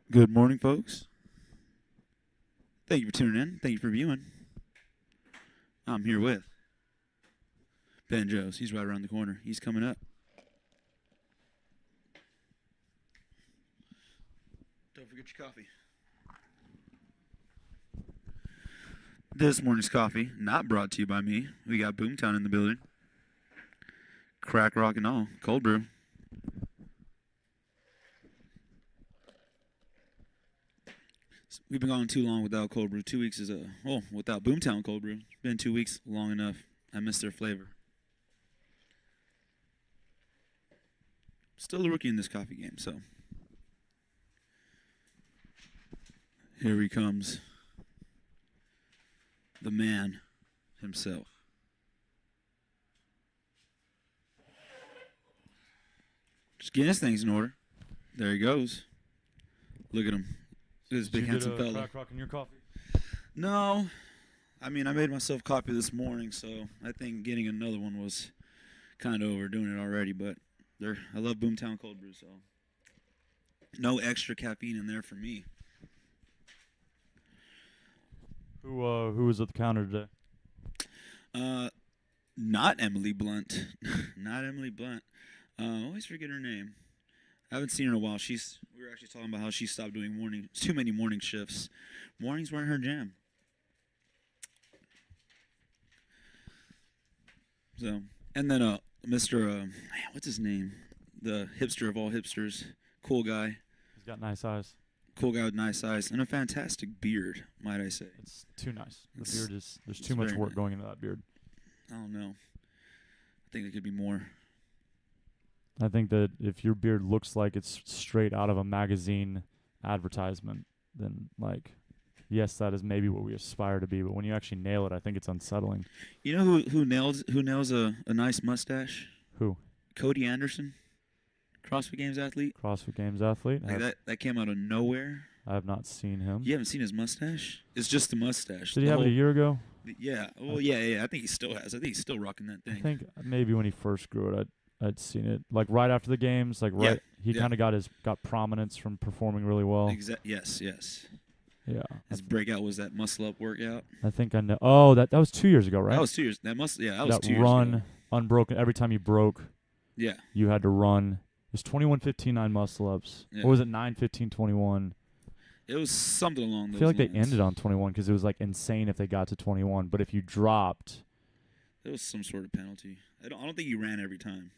Good morning, folks. Thank you for tuning in. Thank you for viewing. I'm here with Ben Joes. He's right around the corner. He's coming up. Don't forget your coffee. This morning's coffee, not brought to you by me. We got Boomtown in the building. Crack, rock, and all. Cold brew. We've been gone too long without cold brew. 2 weeks is without Boomtown cold brew. It's been 2 weeks long enough. I miss their flavor. Still a rookie in this coffee game, so. Here he comes. The man himself. Just getting his things in order. There he goes. Look at him. Look at this big handsome fella. Crack rock in your coffee? No. I mean, I made myself coffee this morning, so I think getting another one was kind of overdoing it already, but I love Boomtown cold brew, so no extra caffeine in there for me. Who was at the counter today? Not Emily Blunt. Not Emily Blunt. Always forget her name. I haven't seen her in a while. We were actually talking about how she stopped doing too many morning shifts. Mornings weren't her jam. So, and then Mr. What's his name? The hipster of all hipsters, cool guy. He's got nice eyes. Cool guy with nice eyes and a fantastic beard, might I say. It's too nice. There's too much work going into that beard. I don't know. I think it could be more. I think that if your beard looks like it's straight out of a magazine advertisement, then yes, that is maybe what we aspire to be. But when you actually nail it, I think it's unsettling. You know who nails a nice mustache? Who? Cody Anderson, CrossFit Games athlete. CrossFit Games athlete. That came out of nowhere. I have not seen him. You haven't seen his mustache? It's just the mustache. Did he have it a year ago? Yeah. Well, yeah. I think he still has. I think he's still rocking that thing. I think maybe when he first grew it, I'd seen it right after the games. He kind of got prominence from performing really well. Yes. Yeah. His breakout was that muscle up workout. I think I know. Oh, that was 2 years ago, right? That was 2 years. That was 2 years run ago. Unbroken. Every time you broke, you had to run. It was 21:15.9 muscle ups. Yeah. Or was it 9:15.21? It was something along those I feel like lines. they ended on 21 because it was insane if they got to 21. But if you dropped, there was some sort of penalty. I don't think you ran every time.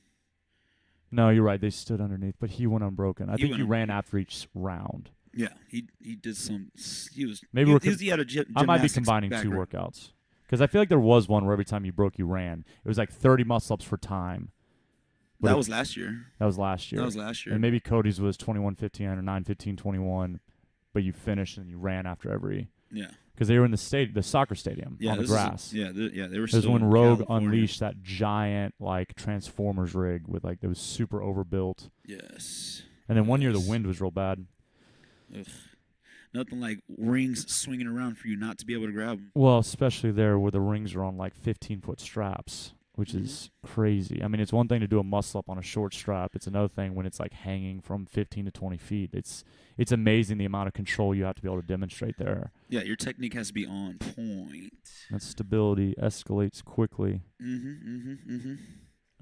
No, you're right. They stood underneath, but he went unbroken. I think you ran unbroken. after each round. Yeah, he did some. He was maybe he had a I might be combining background. 2 workouts because I feel like there was one where every time you broke, you ran. It was 30 muscle ups for time. That was last year. That was last year. And maybe Cody's was 21:15 or 9:15.21, but you finished and you ran after every. Yeah. Because they were in the soccer stadium on the grass. They were. It was when Rogue unleashed that giant Transformers rig with that was super overbuilt. Yes. And then one year the wind was real bad. Ugh. Nothing like rings swinging around for you not to be able to grab them. Well, especially there where the rings are on 15-foot straps, which is crazy. I mean, it's one thing to do a muscle up on a short strap. It's another thing when it's hanging from 15 to 20 feet. It's amazing the amount of control you have to be able to demonstrate there. Yeah, your technique has to be on point. That stability escalates quickly.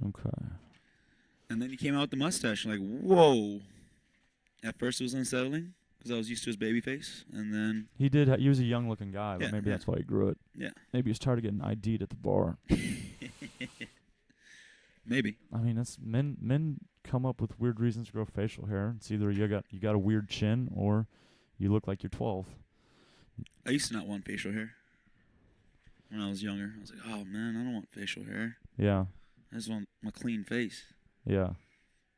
Okay. And then he came out with the mustache, whoa. At first it was unsettling because I was used to his baby face, and then he was a young-looking guy, but maybe that's why he grew it. Yeah. Maybe he was tired of getting ID'd at the bar. Maybe. I mean, that's men come up with weird reasons to grow facial hair. It's either you got a weird chin or you look like you're 12. I used to not want facial hair when I was younger. I was like, oh man, I don't want facial hair. Yeah. I just want my clean face. Yeah.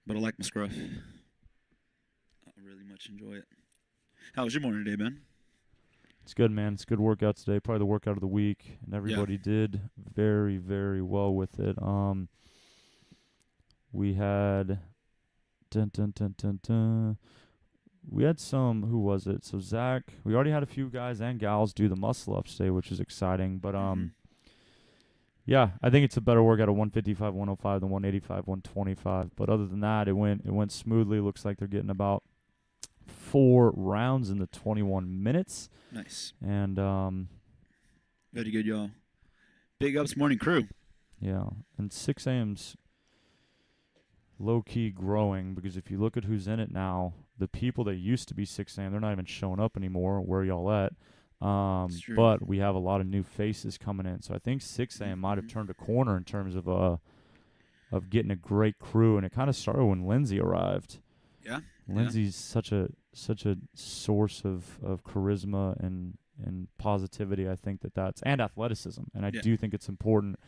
But I like my scruff. I really much enjoy it. How was your morning today, Ben? It's good, man. It's a good workout today. Probably the workout of the week, and everybody did very, very well with it. We had we had some, who was it? So Zach, we already had a few guys and gals do the muscle ups today, which is exciting. But yeah, I think it's a better workout at 155, 105 than 185, 125. But other than that, it went smoothly. Looks like they're getting about 4 rounds in the 21 minutes. Nice. And Very good, y'all. Big ups, morning crew. yeah, and 6 a.m.'s low-key growing, because if you look at who's in it now, the people that used to be 6 a.m., they're not even showing up anymore. Where y'all at? But we have a lot of new faces coming in. So I think 6 a.m. might have turned a corner in terms of getting a great crew, and it kind of started when Lindsay arrived. Yeah. Lindsay's such a source of charisma and positivity. I think that's and athleticism, and I do think it's important.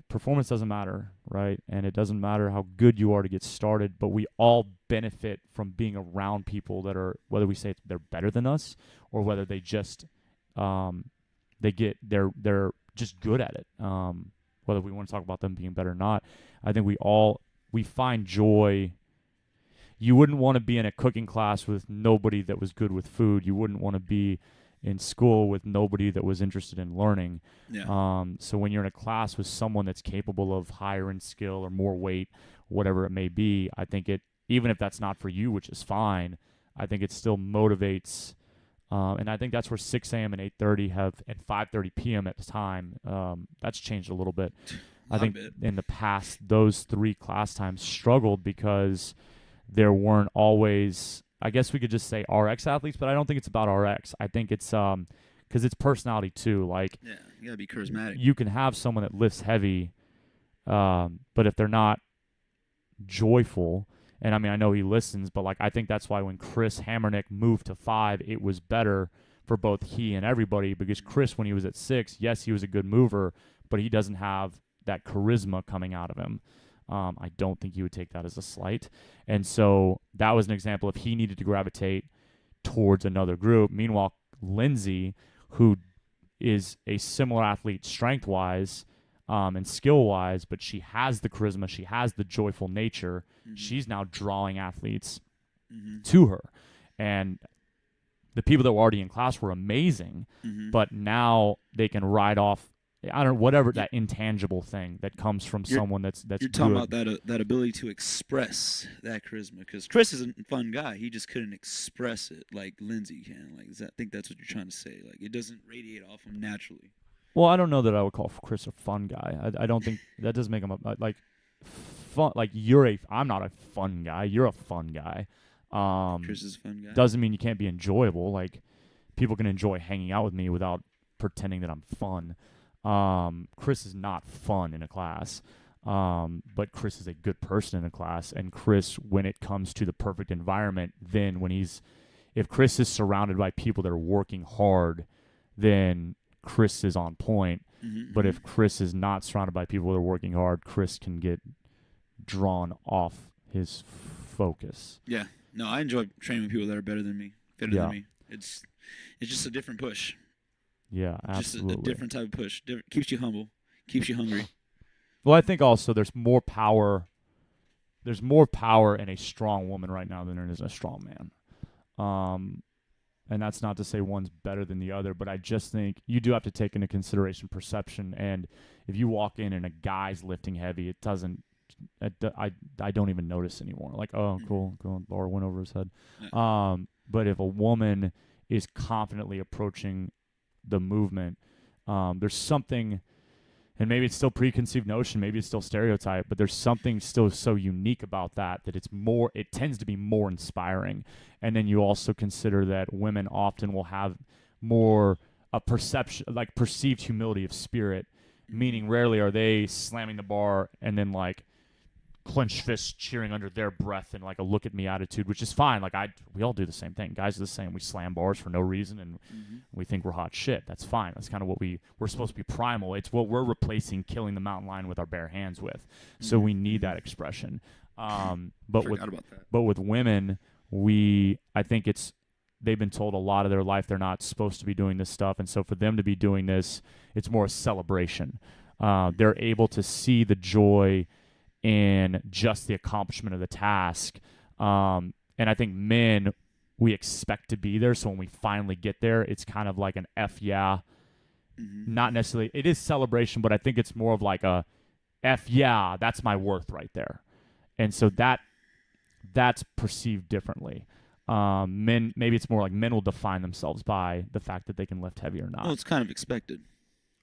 Performance doesn't matter, right? And it doesn't matter how good you are to get started, but we all benefit from being around people that are, whether we say they're better than us or whether they just they're just good at it. Whether we want to talk about them being better or not, I think we find joy. You wouldn't want to be in a cooking class with nobody that was good with food. You wouldn't want to be in school with nobody that was interested in learning. Yeah. So when you're in a class with someone that's capable of higher in skill or more weight, whatever it may be, I think it, even if that's not for you, which is fine, I think it still motivates. And I think that's where 6 a.m. and 8:30 and 5:30 p.m. at the time, that's changed a little bit. I think in the past, those 3 class times struggled because there weren't always, I guess we could just say RX athletes, but I don't think it's about RX. I think it's because it's personality too. Like, yeah, you gotta be charismatic. You can have someone that lifts heavy, but if they're not joyful, and I mean, I know he listens, but like, I think that's why when Chris Hammernick moved to 5, it was better for both he and everybody, because Chris, when he was at 6, yes, he was a good mover, but he doesn't have that charisma coming out of him. I don't think you would take that as a slight. And so that was an example of he needed to gravitate towards another group. Meanwhile, Lindsay, who is a similar athlete strength-wise and skill-wise, but she has the charisma, she has the joyful nature, she's now drawing athletes to her. And the people that were already in class were amazing, but now they can ride off, I don't know, whatever that intangible thing that comes from someone that's you're talking about that ability to express that charisma, because Chris is a fun guy. He just couldn't express it like Lindsay can. Like, I think that's what you're trying to say. Like, it doesn't radiate off him naturally. Well, I don't know that I would call Chris a fun guy. I don't think that does make him like fun. Like, I'm not a fun guy. You're a fun guy. Chris is a fun guy. Doesn't mean you can't be enjoyable. Like, people can enjoy hanging out with me without pretending that I'm fun. Chris is not fun in a class, but Chris is a good person in a class. And Chris, when it comes to the perfect environment, then if Chris is surrounded by people that are working hard, then Chris is on point. But if Chris is not surrounded by people that are working hard, Chris can get drawn off his focus. Yeah. No, I enjoy training with people that are better than me, fitter than me. It's just a different push. Yeah, absolutely. Just a different type of push. Keeps you humble, keeps you hungry. Well, I think also there's more power. There's more power in a strong woman right now than there is in a strong man. And that's not to say one's better than the other, but I just think you do have to take into consideration perception. And if you walk in and a guy's lifting heavy, it doesn't. I don't even notice anymore. Like, oh, cool, Laura went over his head. But if a woman is confidently approaching the movement, there's something, and maybe it's still preconceived notion, maybe it's still stereotype, but there's something still so unique about that it tends to be more inspiring. And then you also consider that women often will have more a perception, like perceived humility of spirit, meaning rarely are they slamming the bar and then like clenched fists cheering under their breath and like a look at me attitude, which is fine. Like we all do the same thing. Guys are the same. We slam bars for no reason and we think we're hot shit. That's fine. That's kind of what we're supposed to be primal. It's what we're replacing killing the mountain lion with our bare hands with. So we need that expression. But with women, I think they've been told a lot of their life they're not supposed to be doing this stuff, and so for them to be doing this, it's more a celebration. They're able to see the joy in just the accomplishment of the task. And I think men, we expect to be there, so when we finally get there, it's kind of like an F yeah. Not necessarily, it is celebration, but I think it's more of like a F yeah, that's my worth right there. And so that that's perceived differently. Men, maybe it's more like men will define themselves by the fact that they can lift heavy or not. Well, it's kind of expected.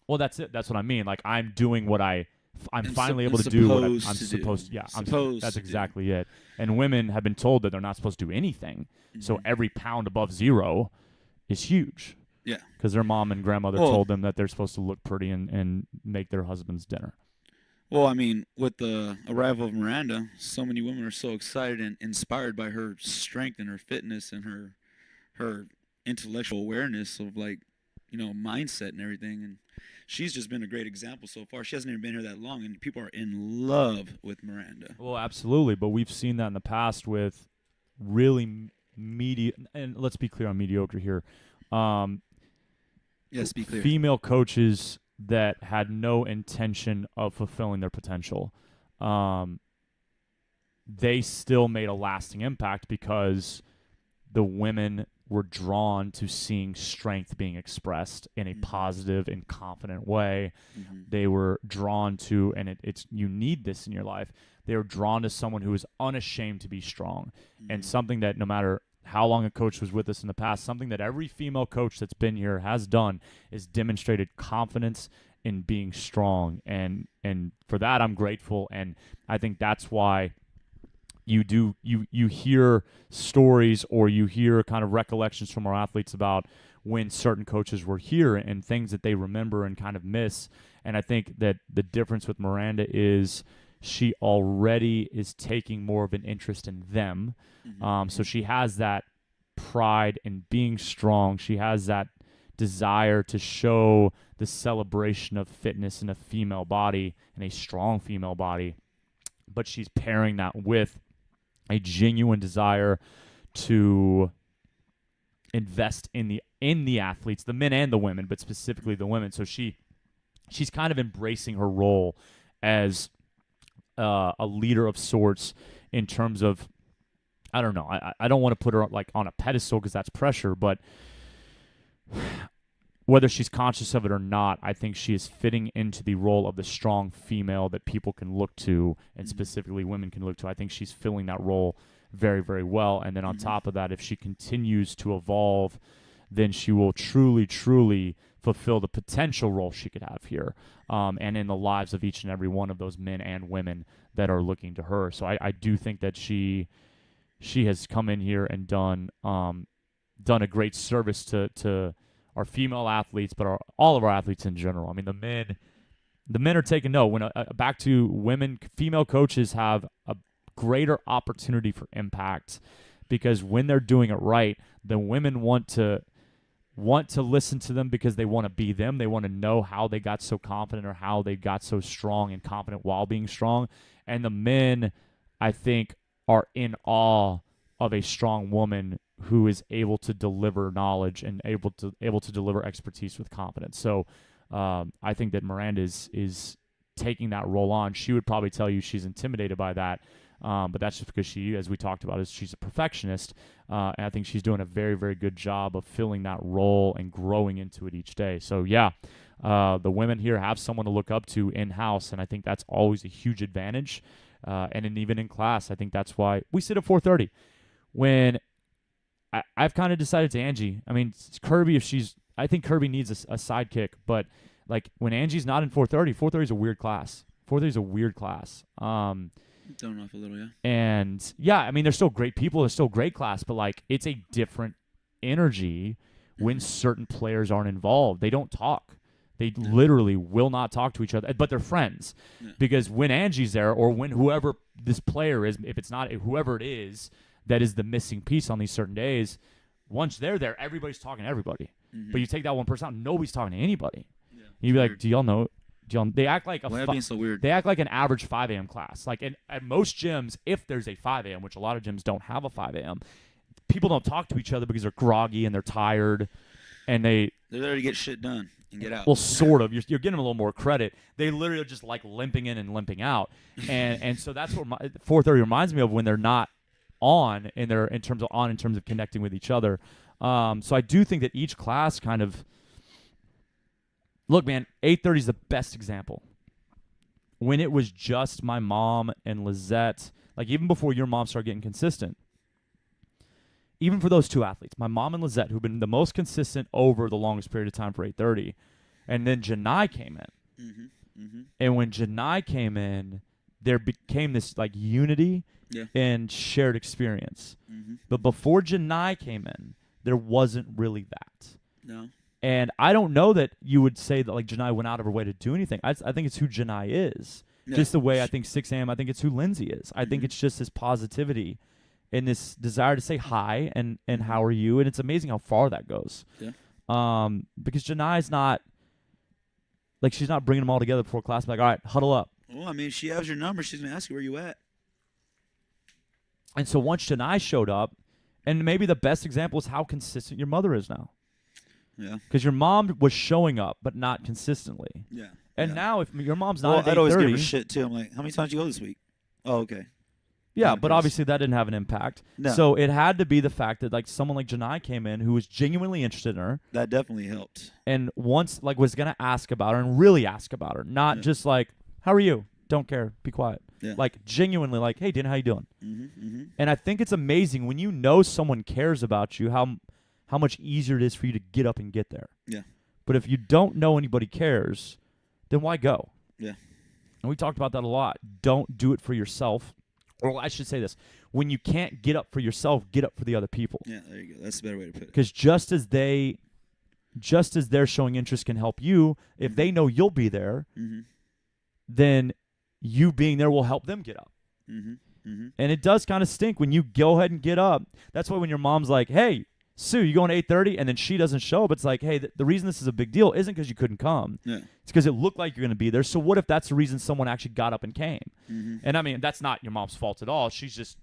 Well, that's it. That's what I mean. Like, I'm doing what I'm And finally able and to do what I'm supposed to supposed. do. Yeah, Supposed that's to do. exactly it. And women have been told that they're not supposed to do anything. So Mhm. every pound above 0 is huge. Yeah. Because their mom and grandmother Well- told them that they're supposed to look pretty and make their husband's dinner. Well, I mean, with the arrival of Miranda, so many women are so excited and inspired by her strength and her fitness and her intellectual awareness of, like, mindset and everything. And she's just been a great example so far. She hasn't even been here that long, and people are in love with Miranda. Well, absolutely. But we've seen that in the past with really and let's be clear on mediocre here. Yes, be clear. Female coaches that had no intention of fulfilling their potential, they still made a lasting impact because the women were drawn to seeing strength being expressed in a positive and confident way. Mm-hmm. They were drawn to, and it's you need this in your life, they were drawn to someone who is unashamed to be strong. Mm-hmm. And something that no matter how long a coach was with us in the past, something that every female coach that's been here has done is demonstrated confidence in being strong. And for that, I'm grateful. And I think that's why you hear stories or you hear kind of recollections from our athletes about when certain coaches were here and things that they remember and kind of miss. And I think that the difference with Miranda is she already is taking more of an interest in them. Mm-hmm. So she has that pride in being strong. She has that desire to show the celebration of fitness in a female body and a strong female body. But she's pairing that with a genuine desire to invest in the athletes, the men and the women, but specifically the women. So she's kind of embracing her role as a leader of sorts in terms of, I don't know, I don't want to put her like on a pedestal because that's pressure, but whether she's conscious of it or not, I think she is fitting into the role of the strong female that people can look to, and specifically women can look to. I think she's filling that role very, very well. And then on top of that, if she continues to evolve, then she will truly, truly fulfill the potential role she could have here, and in the lives of each and every one of those men and women that are looking to her. So I do think that she has come in here and done a great service to our female athletes, but all of our athletes in general. I mean, the men are taking note. When back to women, female coaches have a greater opportunity for impact because when they're doing it right, the women want to listen to them because they want to be them. They want to know how they got so confident or how they got so strong and confident while being strong. And the men, I think, are in awe of a strong woman who is able to deliver knowledge and able to deliver expertise with confidence. So I think that Miranda is taking that role on. She would probably tell you she's intimidated by that, but that's just because she, as we talked about, she's a perfectionist, and I think she's doing a very, very good job of filling that role and growing into it each day. So yeah, the women here have someone to look up to in-house, and I think that's always a huge advantage. And even in class, I think that's why we sit at 4:30. When I've kind of decided to Angie, I mean, Kirby, I think Kirby needs a sidekick, but like when Angie's not in 4:30 is a weird class. 4:30 is a weird class. Thrown off a little, yeah. And yeah, I mean, they're still great people. They're still great class, but like it's a different energy when certain players aren't involved. They don't talk. They literally will not talk to each other, but they're friends. Yeah. Because when Angie's there or when whoever this player is, if it's not whoever it is that is the missing piece on these certain days, once they're there, everybody's talking to everybody. Mm-hmm. But you take that one person out, nobody's talking to anybody. Yeah, You'd be like, weird. do y'all know? They act like Why being so weird? they act like an average 5 a.m. class. Like at most gyms, if there's a 5 a.m., which a lot of gyms don't have a 5 a.m., people don't talk to each other because they're groggy and they're tired, and they're there to get shit done and get out. Well, sort of. You're getting them a little more credit. They literally are just like limping in and limping out, and so that's what 4:30 reminds me of when they're not on in terms of connecting with each other. So I do think that each class kind of look, man. 8:30 is the best example. When it was just my mom and Lizette, like even before your mom started getting consistent, even for those two athletes, my mom and Lizette, who've been the most consistent over the longest period of time for 8:30, and then Janai came in. Mm-hmm. Mm-hmm. And when Janai came in, there became this like unity and shared experience. Mm-hmm. But before Janai came in, there wasn't really that. No. And I don't know that you would say that like Janai went out of her way to do anything. I think it's who Janai is. Yeah. Just the way I think 6 a.m., I think it's who Lindsay is. I think it's just this positivity and this desire to say hi and how are you. And it's amazing how far that goes. Yeah. Because Janai's not, like she's not bringing them all together before class. Like, all right, huddle up. Well, I mean, she has your number. She's going to ask you where you at. And so once Janai showed up, and maybe the best example is how consistent your mother is now. Yeah. Because your mom was showing up, but not consistently. Yeah. And now if your mom's not at 8:30. I'd always give her shit, too. I'm like, how many times did you go this week? Oh, okay. Yeah, but obviously that didn't have an impact. No. So it had to be the fact that like someone like Janai came in who was genuinely interested in her. That definitely helped. And once like was going to ask about her and really ask about her. Not just like, how are you? Don't care. Be quiet. Yeah. Like genuinely like, hey, Dana, how you doing? Mm-hmm, mm-hmm. And I think it's amazing when you know someone cares about you, how much easier it is for you to get up and get there. Yeah. But if you don't know anybody cares, then why go? Yeah. And we talked about that a lot. Don't do it for yourself. Or I should say this. When you can't get up for yourself, get up for the other people. Yeah, there you go. That's a better way to put it. Because just as they're showing interest can help you, if they know you'll be there, then you being there will help them get up. Mm-hmm. Mm-hmm. And it does kind of stink when you go ahead and get up. That's why when your mom's like, hey, Sue, you going to 8:30? And then she doesn't show up. It's like, hey, the reason this is a big deal isn't because you couldn't come. Yeah. It's because it looked like you're going to be there. So what if that's the reason someone actually got up and came? Mm-hmm. And, I mean, that's not your mom's fault at all. She's just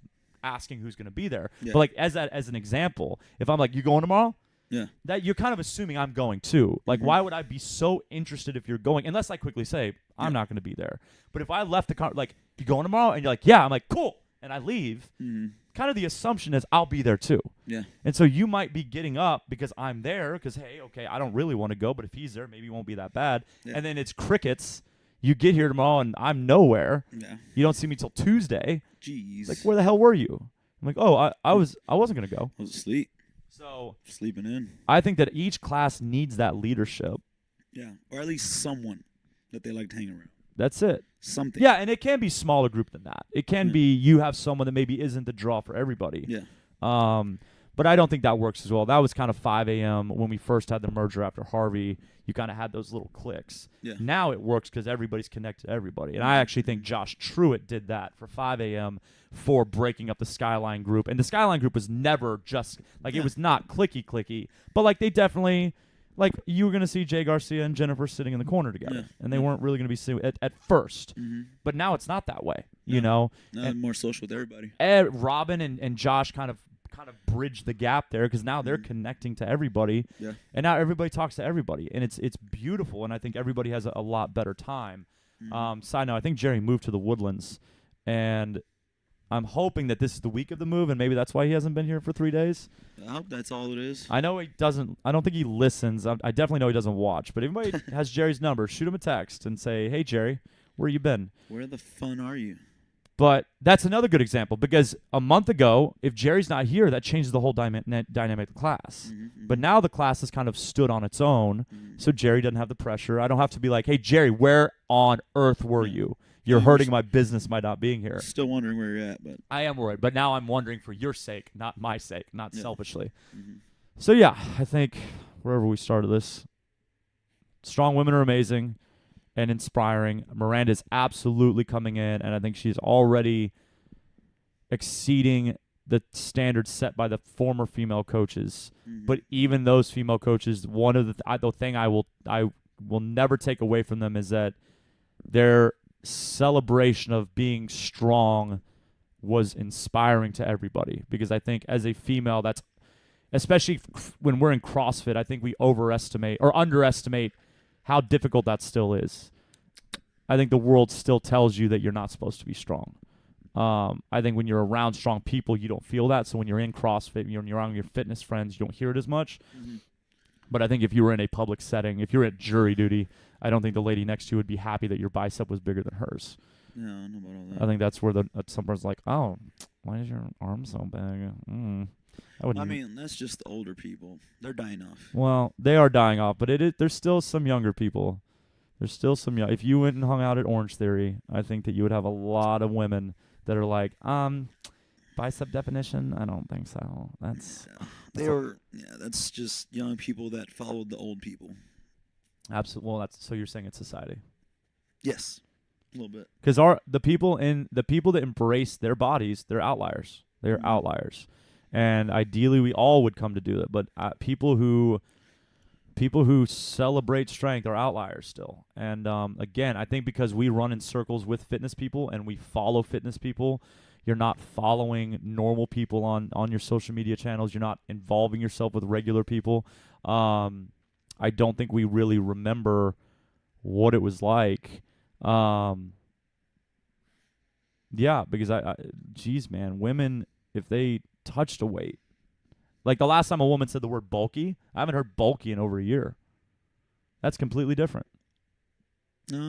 asking who's going to be there. Yeah. But, like, as an example, if I'm like, you going tomorrow? Yeah. That you're kind of assuming I'm going too. Like, why would I be so interested if you're going? Unless I quickly say, I'm not going to be there. But if I left the car, like, you going tomorrow? And you're like, yeah. I'm like, cool. And I leave. Kind of the assumption is I'll be there too. Yeah. And so you might be getting up because I'm there because, hey, okay, I don't really want to go, but if he's there, maybe it won't be that bad. Yeah. And then it's crickets. You get here tomorrow and I'm nowhere. Yeah. You don't see me till Tuesday. Jeez. Like, where the hell were you? I'm like, oh, I wasn't going to go. I was asleep. So sleeping in. I think that each class needs that leadership. Yeah. Or at least someone that they like to hang around. That's it. Something. Yeah, and it can be smaller group than that. It can be you have someone that maybe isn't the draw for everybody. Yeah. But I don't think that works as well. That was kind of 5 a.m. when we first had the merger after Harvey. You kind of had those little cliques. Yeah. Now it works because everybody's connected to everybody. And I actually think Josh Truitt did that for 5 a.m. for breaking up the Skyline group. And the Skyline group was never just, like, it was not clicky. But, like, they definitely, like, you were going to see Jay Garcia and Jennifer sitting in the corner together. Yeah. And they weren't really going to be sitting at first. Mm-hmm. But now it's not that way, you know. Now they're more social with everybody. Robin and Josh kind of bridge the gap there because now they're connecting to everybody. Yeah. And now everybody talks to everybody. And it's beautiful, and I think everybody has a lot better time. Side note, I think Jerry moved to the Woodlands, and I'm hoping that this is the week of the move, and maybe that's why he hasn't been here for 3 days. I hope that's all it is. I know he doesn't. I don't think he listens. I definitely know he doesn't watch. But if anybody has Jerry's number, shoot him a text and say, hey, Jerry, where you been? Where the fun are you? But that's another good example because a month ago, if Jerry's not here, that changes the whole dynamic of the class. But now the class has kind of stood on its own, so Jerry doesn't have the pressure. I don't have to be like, hey, Jerry, where on earth were you? You're hurting my business by not being here. Still wondering where you're at. But I am worried, but now I'm wondering for your sake, not my sake, not selfishly. So, yeah, I think wherever we started this, strong women are amazing and inspiring. Miranda's absolutely coming in, and I think she's already exceeding the standards set by the former female coaches. But even those female coaches, one of the thing I will never take away from them is that their celebration of being strong was inspiring to everybody. Because I think as a female, that's especially when we're in CrossFit, I think we overestimate or underestimate how difficult that still is. I think the world still tells you that you're not supposed to be strong. I think when you're around strong people, you don't feel that. So when you're in CrossFit, when you're around your fitness friends, you don't hear it as much. But I think if you were in a public setting, if you're at jury duty, I don't think the lady next to you would be happy that your bicep was bigger than hers. Yeah, I don't know about all that. I think that's where some person's like, oh, why is your arm so big? I wouldn't. I mean, that's just the older people. They're dying off. Well, they are dying off, but there's still some younger people. There's still some young. If you went and hung out at Orange Theory, I think that you would have a lot of women that are like, bicep definition. I don't think so. That's just young people that followed the old people. Absolutely. Well, so you're saying it's society. Yes, a little bit. Because the people that embrace their bodies, they're outliers. They're outliers, and ideally we all would come to do it. But people who celebrate strength are outliers still. And again, I think because we run in circles with fitness people and we follow fitness people, you're not following normal people on your social media channels. You're not involving yourself with regular people. I don't think we really remember what it was like. Yeah, because geez, man, women, if they touched a weight, like the last time a woman said the word bulky, I haven't heard bulky in over a year. That's completely different. Well,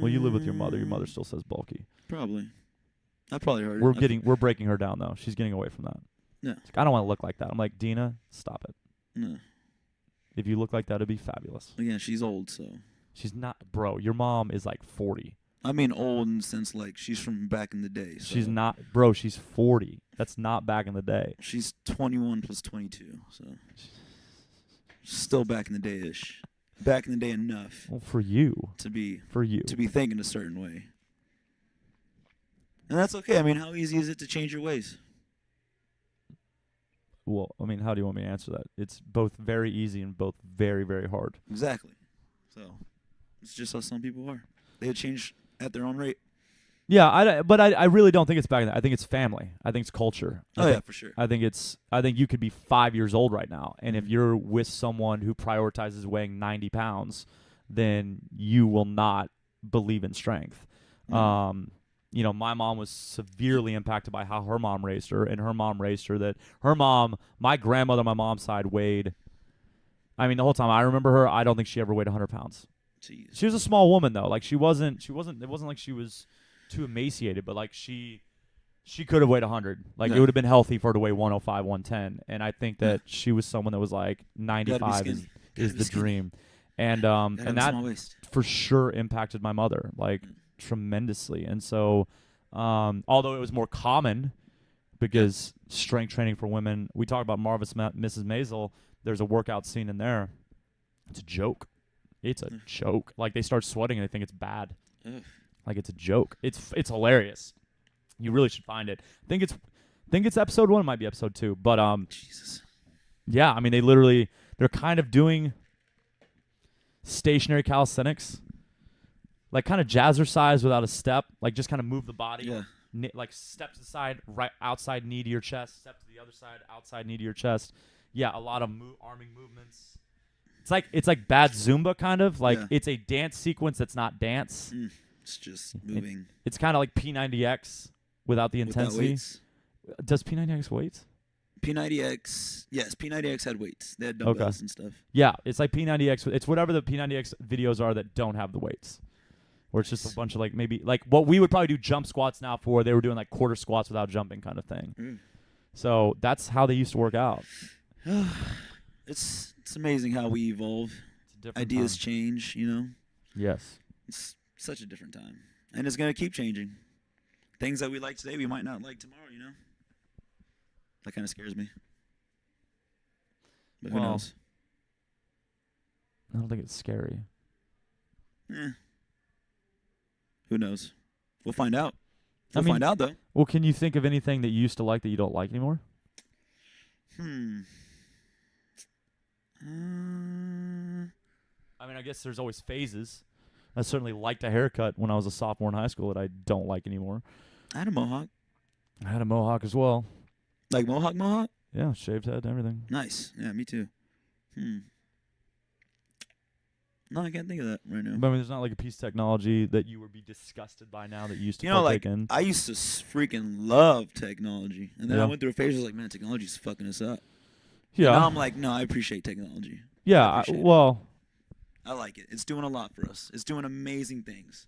you live with your mother. Your mother still says bulky. Probably. I probably heard it. We're breaking her down though. She's getting away from that. Yeah. Like, I don't want to look like that. I'm like, Dina, stop it. No. If you look like that, it'd be fabulous. Yeah, she's old, so. She's not, bro. Your mom is like 40. I mean, old in the sense like she's from back in the day. So. She's not, bro. She's 40. That's not back in the day. She's 21 plus 22, so still back in the day-ish. Back in the day enough. Well, for you. To be thinking a certain way. And that's okay. I mean, how easy is it to change your ways? Well, I mean, how do you want me to answer that? It's both very easy and both very, very hard. Exactly. So, it's just how some people are. They change at their own rate. Yeah, but I really don't think it's back then. I think it's family. I think it's culture. Yeah, for sure. I think you could be 5 years old right now, and if you're with someone who prioritizes weighing 90 pounds, then you will not believe in strength. You know, my mom was severely impacted by how her mom raised her, and her mom raised her that my grandmother on my mom's side weighed, I mean, the whole time I remember her, I don't think she ever weighed 100 pounds. Jeez. She was a small woman, though. Like, it wasn't like she was too emaciated, but, like, she could have weighed 100. Like, it would have been healthy for her to weigh 105, 110, and I think that she was someone that was, like, 95 is the dream. And that for sure impacted my mother, like, tremendously. And so although it was more common because strength training for women, we talk about Marvelous Mrs. Maisel, there's a workout scene in there. It's a joke. It's a joke. Like, they start sweating and they think it's bad. Like, it's a joke. It's hilarious. You really should find it. I think it's episode 1, it might be episode 2, but Jesus. Yeah, I mean, they're kind of doing stationary calisthenics. Like, kind of jazzercise without a step. Like, just kind of move the body. Yeah. Like, step to the side, right outside knee to your chest. Step to the other side, outside knee to your chest. Yeah, a lot of arming movements. It's like bad Zumba, kind of. Like, it's a dance sequence that's not dance. It's just moving. It's kind of like P90X without the intensity. Without weights. Does P90X weights? P90X, yes, P90X had weights. They had dumbbells and stuff. Yeah, it's like P90X. It's whatever the P90X videos are that don't have the weights. Or it's just a bunch of, like, maybe, like, what we would probably do jump squats now for, they were doing, like, quarter squats without jumping kind of thing. So that's how they used to work out. It's amazing how we evolve. Ideas change, you know? Yes. It's such a different time. And it's going to keep changing. Things that we like today, we might not like tomorrow, you know? That kind of scares me. But who knows? I don't think it's scary. Who knows? We'll find out. We'll find out, though. Well, can you think of anything that you used to like that you don't like anymore? I mean, I guess there's always phases. I certainly liked a haircut when I was a sophomore in high school that I don't like anymore. I had a mohawk. I had a mohawk as well. Like mohawk? Yeah, shaved head and everything. Nice. Yeah, me too. No, I can't think of that right now. But I mean, there's not like a piece of technology that you would be disgusted by now that you used to partake in. I used to freaking love technology. And then I went through a phase where I was like, man, technology's fucking us up. Yeah. And now I'm like, no, I appreciate technology. Yeah, I like it. It's doing a lot for us. It's doing amazing things.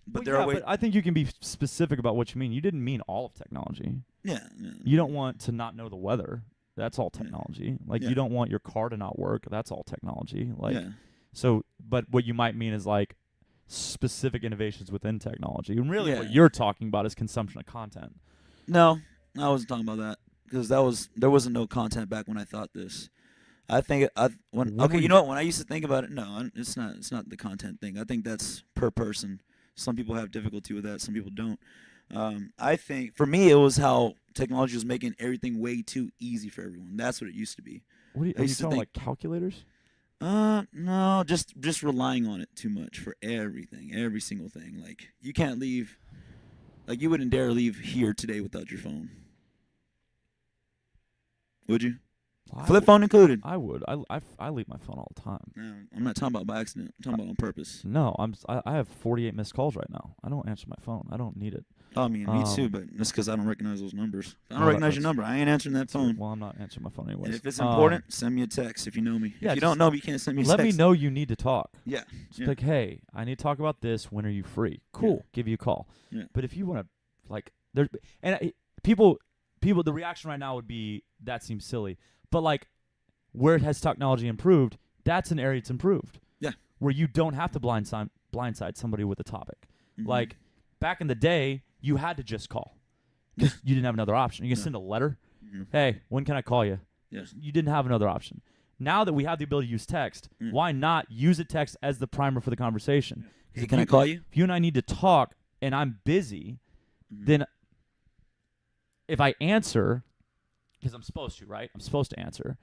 But Well, there yeah, are ways. but I think you can be specific about what you mean. You didn't mean all of technology. Yeah. You don't want to not know the weather. That's all Yeah. technology. Like Yeah. you don't want your car to not work. That's all technology. Like Yeah. so, but what you might mean is like specific innovations within technology. And really, Yeah. what you're talking about is consumption of content. No, I wasn't talking about that because there wasn't no content back when I thought this. I think When okay, were you you- know what? When I used to think about it, no, it's not. It's not the content thing. I think that's per person. Some people have difficulty with that. Some people don't. I think for me, it was how technology was making everything way too easy for everyone. That's what it used to be. What are you I used to talking think- like calculators? No, just relying on it too much for everything, every single thing. Like you can't leave. Like you wouldn't dare leave here today without your phone. Would you? Flip phone included. I would. I leave my phone all the time. No, I'm not talking about by accident. I'm talking about on purpose. No, I have 48 missed calls right now. I don't answer my phone. I don't need it. Oh, I mean, me too, but that's because I don't recognize those numbers. If I don't Well, recognize your that's- number, I ain't answering that phone. Well, I'm not answering my phone anyways. And if it's important, send me a text if you know me. yeah, if you just don't know me, you can't send me a let text. me know you need to talk. Yeah. Just Yeah. like, hey, I need to talk about this. When are you free? Cool. Give you a call. Yeah. But if you want to, like, there's and people, the reaction right now would be that seems silly. But like, where has technology improved? That's an area it's improved. Yeah. Where you don't have to blindside somebody with a topic. Mhm. Like back in the day, you had to just call because you didn't have another option. You can No. send a letter. Mhm. Hey, when can I call you? Yeah. You didn't have another option. Now that we have the ability to use text, Mm. why not use a text as the primer for the conversation? 'Cause Hey, if can you- I call you? If you and I need to talk and I'm busy, Mhm. then if I answer, because I'm supposed to, right? I'm supposed to answer,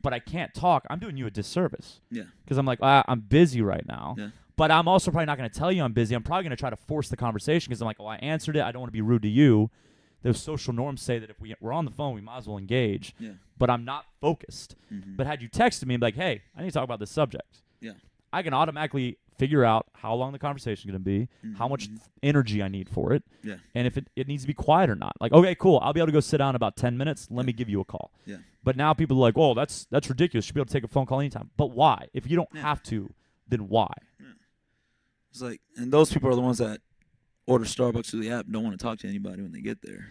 but I can't talk, I'm doing you a disservice. Yeah. Because I'm like, I'm busy right now. Yeah. But I'm also probably not going to tell you I'm busy. I'm probably going to try to force the conversation because I'm like, well, I answered it. I don't want to be rude to you. Those social norms say that if we're on the phone, we might as well engage. Yeah. But I'm not focused. Mhm. But had you texted me and be like, hey, I need to talk about this subject. Yeah. I can automatically figure out how long the conversation is going to be, how much energy I need for it, Yeah. and if it needs to be quiet or not. Like, okay, cool. I'll be able to go sit down in about 10 minutes. Let me give you a call. Yeah. But now people are like, oh, that's ridiculous. You should be able to take a phone call anytime. But why? If you don't Yeah. have to, then why? It's like, and those people are the ones that order Starbucks through the app and don't want to talk to anybody when they get there.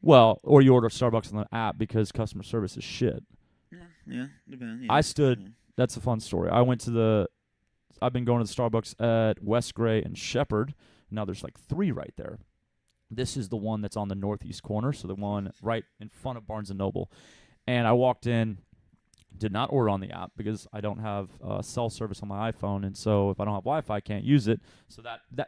Well, or you order Starbucks on the app because customer service is shit. Yeah, depends. I stood- That's a fun story. I've been going to the Starbucks at West Gray and Shepherd. Now there's like 3 right there. This is the one that's on the northeast corner, so the one right in front of Barnes & Noble. And I walked in, did not order on the app because I don't have cell service on my iPhone, and so if I don't have Wi-Fi, I can't use it. So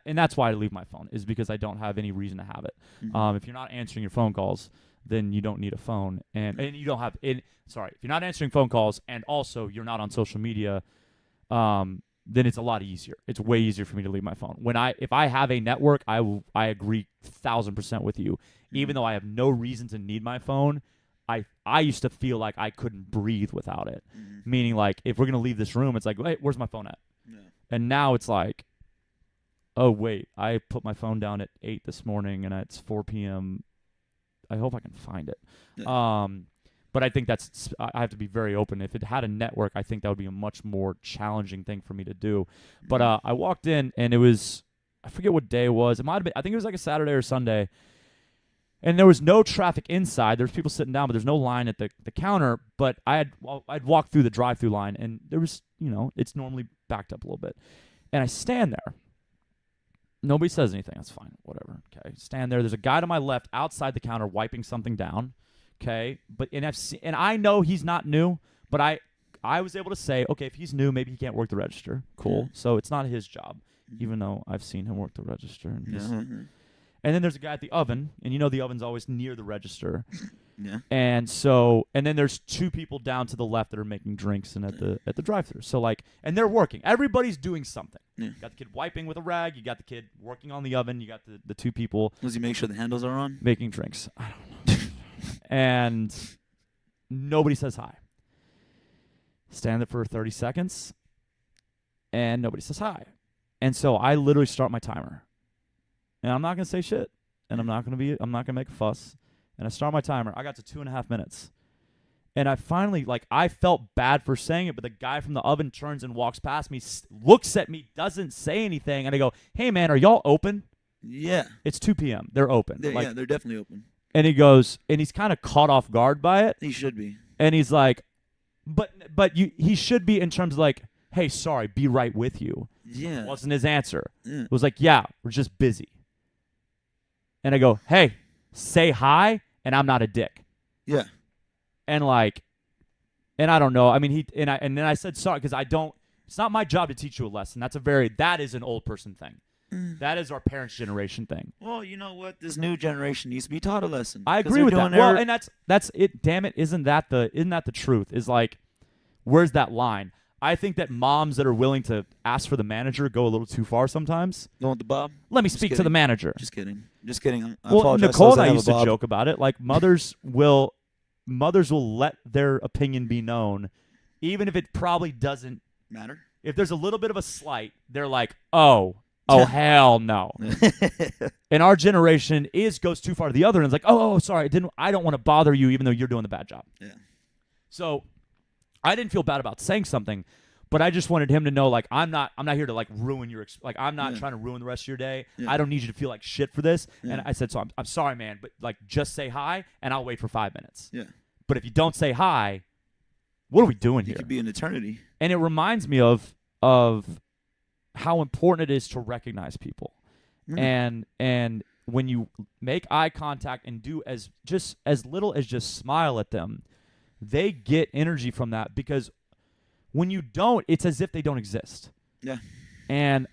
and that's why I leave my phone, is because I don't have any reason to have it. Mhm. If you're not answering your phone calls, then you don't need a phone, and you don't have if you're not answering phone calls and also you're not on social media, then it's a lot easier. It's way easier for me to leave my phone. If I have a network, I agree 1,000% with you. Even though I have no reason to need my phone, I used to feel like I couldn't breathe without it. Mhm. Meaning, like, if we're gonna leave this room, it's like, hey, where's my phone at? Yeah. And now it's like, oh wait, I put my phone down at 8 this morning, and it's 4 p.m. I hope I can find it. Yeah. But I think I have to be very open. If it had a network, I think that would be a much more challenging thing for me to do. But I walked in, and it was, I forget what day it was. It might have been, I think it was like a Saturday or Sunday. And there was no traffic inside. There's people sitting down, but there's no line at the counter. But I'd walked through the drive-through line, and there was, it's normally backed up a little bit. And I stand there. Nobody says anything. That's fine. Whatever. Okay. Stand there. There's a guy to my left outside the counter wiping something down. Okay. And I know he's not new, but I was able to say, okay, if he's new, maybe he can't work the register. Cool. Yeah. So it's not his job, even though I've seen him work the register. And Yeah. and then there's a guy at the oven, and the oven's always near the register. Yeah. And then there's 2 people down to the left that are making drinks and at the drive-thru. So and they're working. Everybody's doing something. Yeah. You got the kid wiping with a rag. You got the kid working on the oven. You got the 2 people Does he make sure the handles are on? making drinks. I don't know. And nobody says hi. Stand there for 30 seconds, and nobody says hi. And so I literally start my timer. And I'm not going to say shit. And I'm not going to make a fuss. And I start my timer. I got to 2.5 minutes. And I finally, like, I felt bad for saying it, but the guy from the oven turns and walks past me, looks at me, doesn't say anything, and I go, "Hey, man, are y'all open?" Yeah. It's 2 p.m. They're open. Yeah, they're definitely open. And he goes, and he's kind of caught off guard by it. He should be. And he's like, he should be in terms of like, "Hey, sorry, be right with you." Yeah. Wasn't his answer. Yeah. It was like, "Yeah, we're just busy." And I go, "Hey, say hi, and I'm not a dick." Yeah. And like, and I don't know. I mean, and then I said sorry because I don't. It's not my job to teach you a lesson. That is an old person thing. That is our parents' generation thing. Well, you know what? This new generation needs to be taught a lesson. I agree with that. Well, and that's it. Damn it! Isn't that the truth? Is like, where's that line? I think that moms that are willing to ask for the manager go a little too far sometimes. Going with the Bob? Let me speak to the manager. Just kidding. Just kidding. I Well, apologize. Nicole and I used to joke about it. Like mothers will let their opinion be known, even if it probably doesn't matter. If there's a little bit of a slight, they're like, oh hell no. And our generation goes too far to the other, and it's like, oh, sorry, I don't want to bother you, even though you're doing the bad job. Yeah. So I didn't feel bad about saying something, but I just wanted him to know, like, I'm not here to like ruin your I'm not trying to ruin the rest of your day. Yeah. I don't need you to feel like shit for this. Yeah. And I said, so I'm sorry, man, but like just say hi, and I'll wait for 5 minutes. Yeah. But if you don't say hi, what are we doing here? It could be an eternity. And it reminds me of how important it is to recognize people. And when you make eye contact and do as little as just smile at them, they get energy from that, because when you don't, it's as if they don't exist. Yeah. And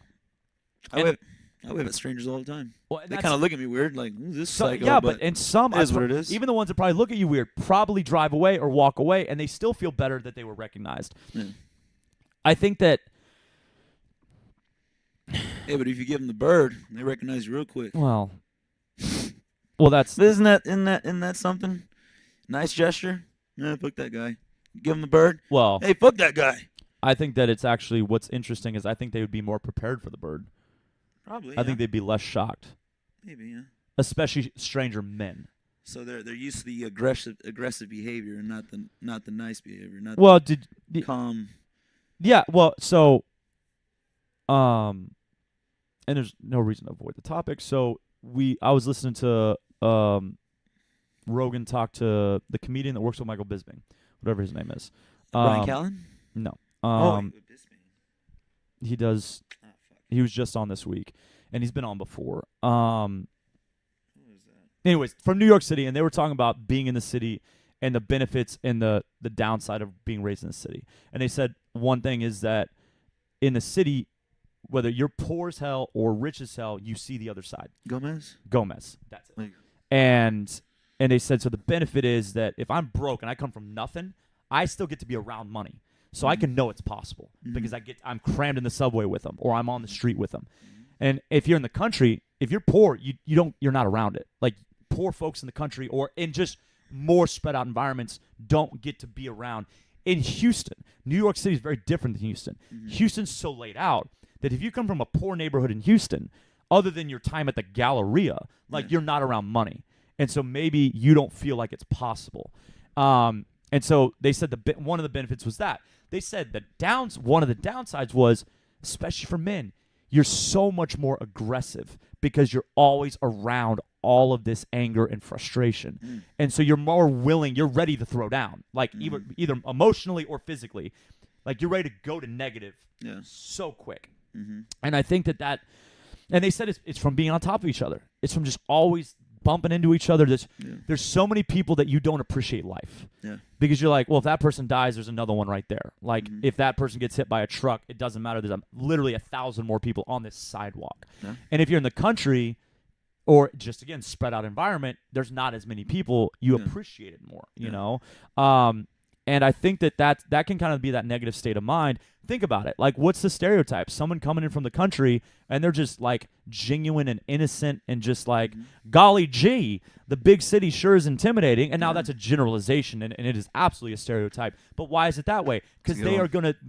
I wave at strangers all the time. Well, they kind of look at me weird, like, who's this psycho? Yeah, but some is what it is. Even the ones that probably look at you weird probably drive away or walk away, and they still feel better that they were recognized. Yeah. I think that. Yeah, but if you give them the bird, they recognize you real quick. Well, that's isn't that something? Nice gesture. Yeah, fuck that guy. Give him the bird. Well, hey, fuck that guy. I think that it's actually what's interesting is I think they would be more prepared for the bird. Probably. I think they'd be less shocked. Maybe, yeah. Especially stranger men. So they're used to the aggressive behavior and not the nice behavior. Not calm. Yeah. Well, so, and there's no reason to avoid the topic. So I was listening to Rogan talk to the comedian that works with Michael Bisping, whatever his name is. Brian Callen? No. Bisping. He does. Oh, fuck. He was just on this week, and he's been on before. Who is that? Anyways, from New York City, and they were talking about being in the city and the benefits and the downside of being raised in the city. And they said one thing is that in the city, whether you're poor as hell or rich as hell, you see the other side. Gomez. That's it. And they said, so the benefit is that if I'm broke and I come from nothing, I still get to be around money. So I can know it's possible because I'm crammed in the subway with them, or I'm on the street with them. And if you're in the country, if you're poor, you're not around it. Like poor folks in the country or in just more spread out environments don't get to be around. In Houston, New York City is very different than Houston. Houston's so laid out that if you come from a poor neighborhood in Houston, other than your time at the Galleria, like you're not around money. And so maybe you don't feel like it's possible. And so they said one of the benefits was that. They said one of the downsides was, especially for men, you're so much more aggressive because you're always around all of this anger and frustration. And so you're more willing, you're ready to throw down, like either emotionally or physically. Like you're ready to go to negative so quick. And I think that and they said it's from being on top of each other. It's from just always bumping into each other. There's so many people that you don't appreciate life. Yeah. Because you're like, well, if that person dies, there's another one right there. Like if that person gets hit by a truck, it doesn't matter. There's literally 1,000 more people on this sidewalk. Yeah. And if you're in the country or just, again, spread out environment, there's not as many people. You appreciate it more, you know? And I think that can kind of be that negative state of mind. Think about it. Like, what's the stereotype? Someone coming in from the country, and they're just, like, genuine and innocent and just like, golly gee, the big city sure is intimidating. And now that's a generalization, and it is absolutely a stereotype. But why is it that way? Because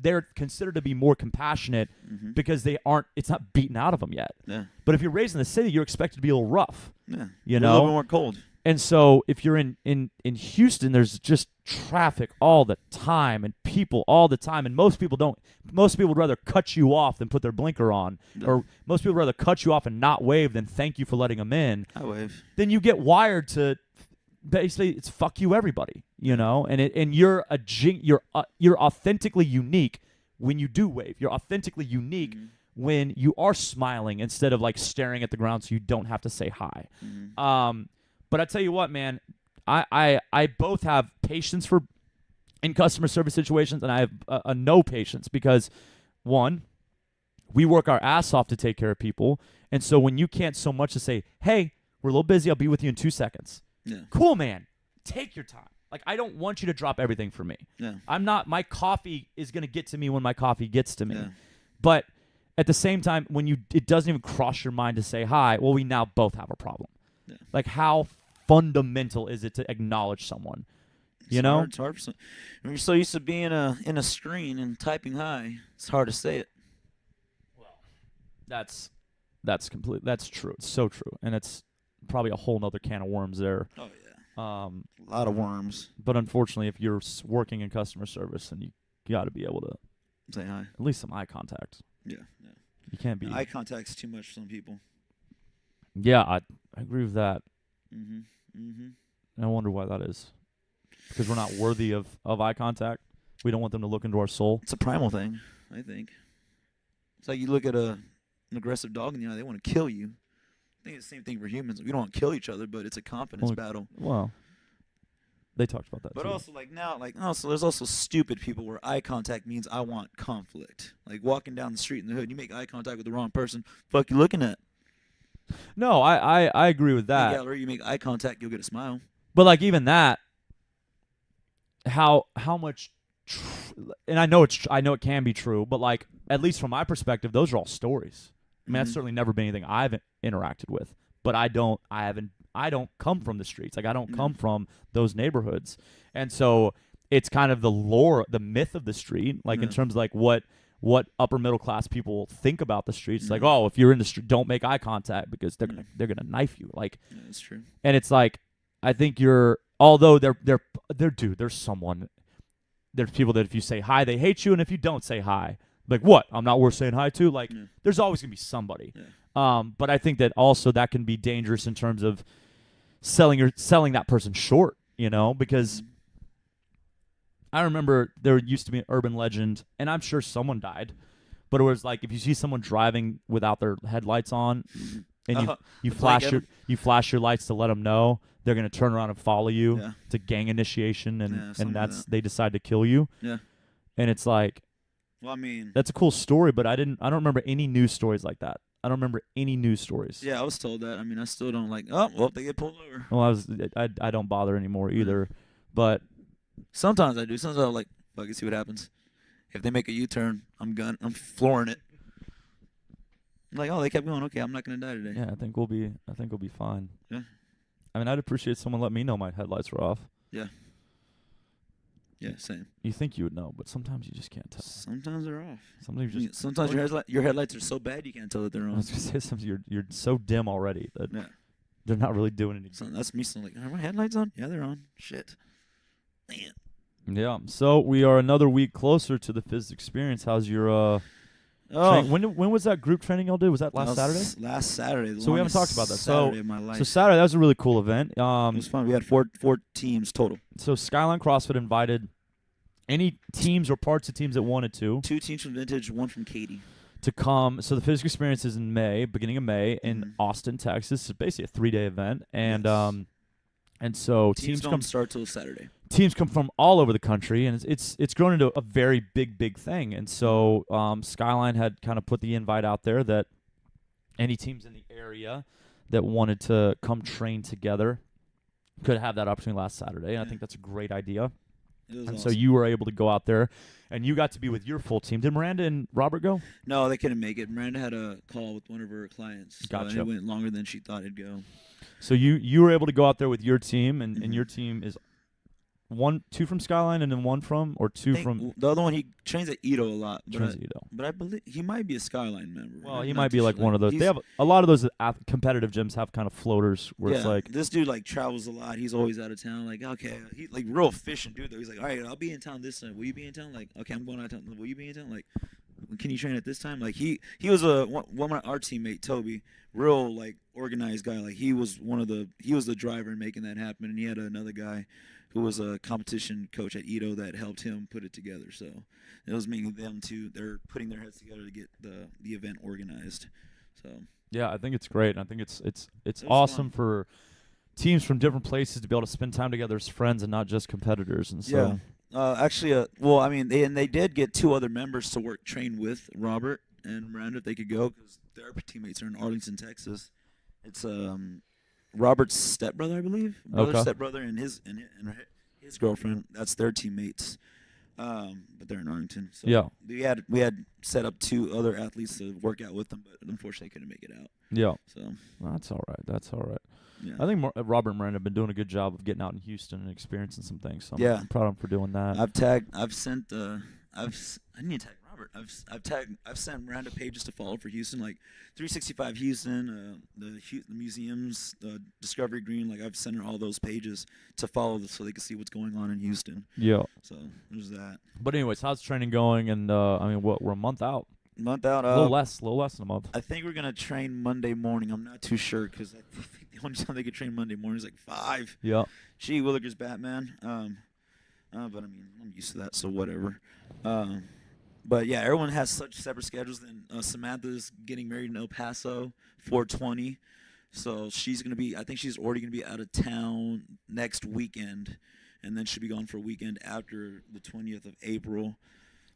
they're considered to be more compassionate because it's not beaten out of them yet. Yeah. But if you're raised in the city, you're expected to be a little rough. Yeah. You know? A little bit more cold. And so if you're in Houston, there's just traffic all the time and people all the time. And most people would rather cut you off than put their blinker on. Yeah. Or most people would rather cut you off and not wave than thank you for letting them in. I wave. Then you get wired to basically it's fuck you everybody, you know? And you're authentically unique when you do wave. You're authentically unique when you are smiling instead of like staring at the ground so you don't have to say hi. But I tell you what, man, I both have patience for in customer service situations, and I have a no patience because, one, we work our ass off to take care of people, and so when you can't so much as say, hey, we're a little busy, I'll be with you in 2 seconds. Yeah. Cool, man. Take your time. Like, I don't want you to drop everything for me. Yeah. My coffee is going to get to me when my coffee gets to me. Yeah. But at the same time, when it doesn't even cross your mind to say hi, well, we now both have a problem. Yeah. Like, how fundamental is it to acknowledge someone? You know? It's hard. When you're so used to being in a screen and typing hi, it's hard to say it. Well, that's true. It's so true. And it's probably a whole nother can of worms there. Oh, yeah. A lot of worms. But unfortunately, if you're working in customer service, then you got to be able to say hi. At least some eye contact. Yeah. You can't be. Eye contact's too much for some people. Yeah, I agree with that. And I wonder why that is. Because we're not worthy of eye contact. We don't want them to look into our soul. It's a primal thing, I think. It's like you look at an aggressive dog and they want to kill you. I think it's the same thing for humans. We don't want to kill each other, but it's a confidence battle. Well, they talked about that but too. also, so there's also stupid people where eye contact means I want conflict. Like walking down the street in the hood, you make eye contact with the wrong person. Fuck you looking at? No, I agree with that. Yeah, or you make eye contact, you'll get a smile. But like even that, how much, and I know it can be true, but like at least from my perspective, those are all stories. I mean, that's certainly never been anything I've interacted with. But I don't come from the streets. Like I don't come from those neighborhoods, and so it's kind of the lore, the myth of the street, like in terms of like what upper middle class people think about the streets. It's like, oh, if you're in the street, don't make eye contact because they're gonna knife you. Like, yeah, that's true. And it's like, I think although there's people that if you say hi, they hate you, and if you don't say hi, like what? I'm not worth saying hi to. Like, there's always gonna be somebody. Yeah. But I think that also that can be dangerous in terms of selling that person short. You know, because I remember there used to be an urban legend, and I'm sure someone died, but it was like if you see someone driving without their headlights on, and you flash your lights to let them know, they're gonna turn around and follow you. Yeah. It's a gang initiation, and like they decide to kill you. Yeah. And it's like, well, I mean, that's a cool story, but I don't remember any news stories like that. I don't remember any news stories. Yeah, I was told that. I mean, I still don't like. Oh, well, they get pulled over. Well, I don't bother anymore either, but sometimes I do. Sometimes I'm like, fuck it, see what happens. If they make a U-turn, I'm flooring it. I'm like, oh, they kept going. Okay, I'm not gonna die today. Yeah, I think we'll be fine. Yeah. I mean, I'd appreciate someone let me know my headlights were off. Yeah. Yeah, same. You think you would know, but sometimes you just can't tell. Sometimes they're off. Sometimes your headlights are so bad you can't tell that they're on. I was gonna say sometimes you're so dim already that they're not really doing anything. So that's me still like, are my headlights on? Yeah, they're on. Shit. Man. Yeah. So we are another week closer to the Fizz experience. How's your when was that group training y'all did? Was that last Saturday? Last Saturday. So we haven't talked about that. Saturday of my life. So Saturday, that was a really cool event. It was fun. We had four teams total. So Skyline CrossFit invited any teams or parts of teams that wanted to. 2 teams from Vintage, 1 from Katy. To come. So the Physical Experience is in May, beginning of May, in Austin, Texas. It's basically a 3-day event. And and so teams don't start till Saturday. Teams come from all over the country, and it's grown into a very big thing. And so Skyline had kind of put the invite out there that any teams in the area that wanted to come train together could have that opportunity last Saturday. And I think that's a great idea. And awesome. So you were able to go out there, and you got to be with your full team. Did Miranda and Robert go? No, they couldn't make it. Miranda had a call with one of her clients. Gotcha. So it went longer than she thought it'd go. So you were able to go out there with your team, and your team is two from Skyline and then one from, or two from the other one, he trains at Ito a lot. Transito. But I believe he might be a Skyline member. Well, I'm he not might be too like sure. one of those. They have a lot of those competitive gyms have kind of floaters where it's like, this dude like travels a lot. He's always out of town. Like, okay, he like real efficient dude though. He's like, all right, I'll be in town this time. Will you be in town? Like, okay, I'm going out of town. Will you be in town? Like, can you train at this time? Like, he was one of our teammate Toby, real like organized guy. Like, he was the driver in making that happen, and he had another guy who was a competition coach at Ito that helped him put it together. So it was making them two. They're putting their heads together to get the event organized. So yeah, I think it's great. And I think it's was awesome fun. for teams from different places to be able to spend time together as friends and not just competitors. And so actually, well, I mean, they did get two other members to train with Robert and Miranda if they could go because their teammates are in Arlington, Texas. It's Robert's stepbrother, I believe. Stepbrother, and his girlfriend. That's their teammates. But they're in Arlington. So yeah, we had set up two other athletes to work out with them, but unfortunately couldn't make it out. yeah. So That's all right. That's all right. yeah. I think Robert and Miranda have been doing a good job of getting out in Houston and experiencing some things. So Yeah. I'm proud of them for doing that. I need to tag Robert. I've sent Miranda pages to follow for Houston, like 365 Houston, the museums, Discovery Green. Like I've sent her all those pages to follow so they can see what's going on in Houston. Yeah. So there's that. But anyways, how's training going? And I mean, we're a month out. Month out. A little less than a month. I think we're gonna train Monday morning. I'm not too sure because I think the only time they could train Monday morning is like 5. Yeah. Gee, Williger's Batman. But I mean, I'm used to that, so whatever. But yeah, everyone has such separate schedules. Then Samantha's getting married in El Paso, 4/20. So she's gonna be. I think she's already gonna be out of town next weekend, and then she'll be gone for a weekend after the 20th of April.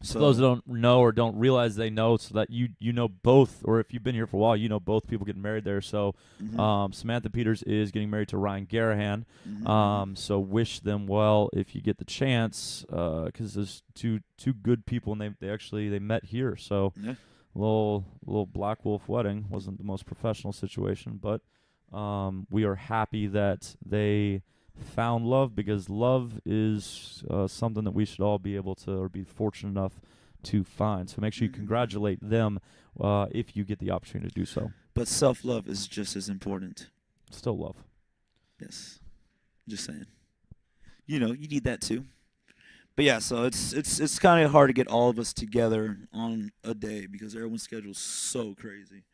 So those that don't know or don't realize they know, so that you know both, or if you've been here for a while, you know both people getting married there. So Samantha Peters is getting married to Ryan Garahan. So wish them well if you get the chance, because there's two good people, and they met here. So little Black Wolf wedding wasn't the most professional situation, but we are happy that they found love, because love is something that we should all be able to, or be fortunate enough to find. So make sure you congratulate them if you get the opportunity to do so. But self-love is just as important. Still love. Yes. Just saying. You need that too. But yeah, so it's kind of hard to get all of us together on a day because everyone's schedule is so crazy.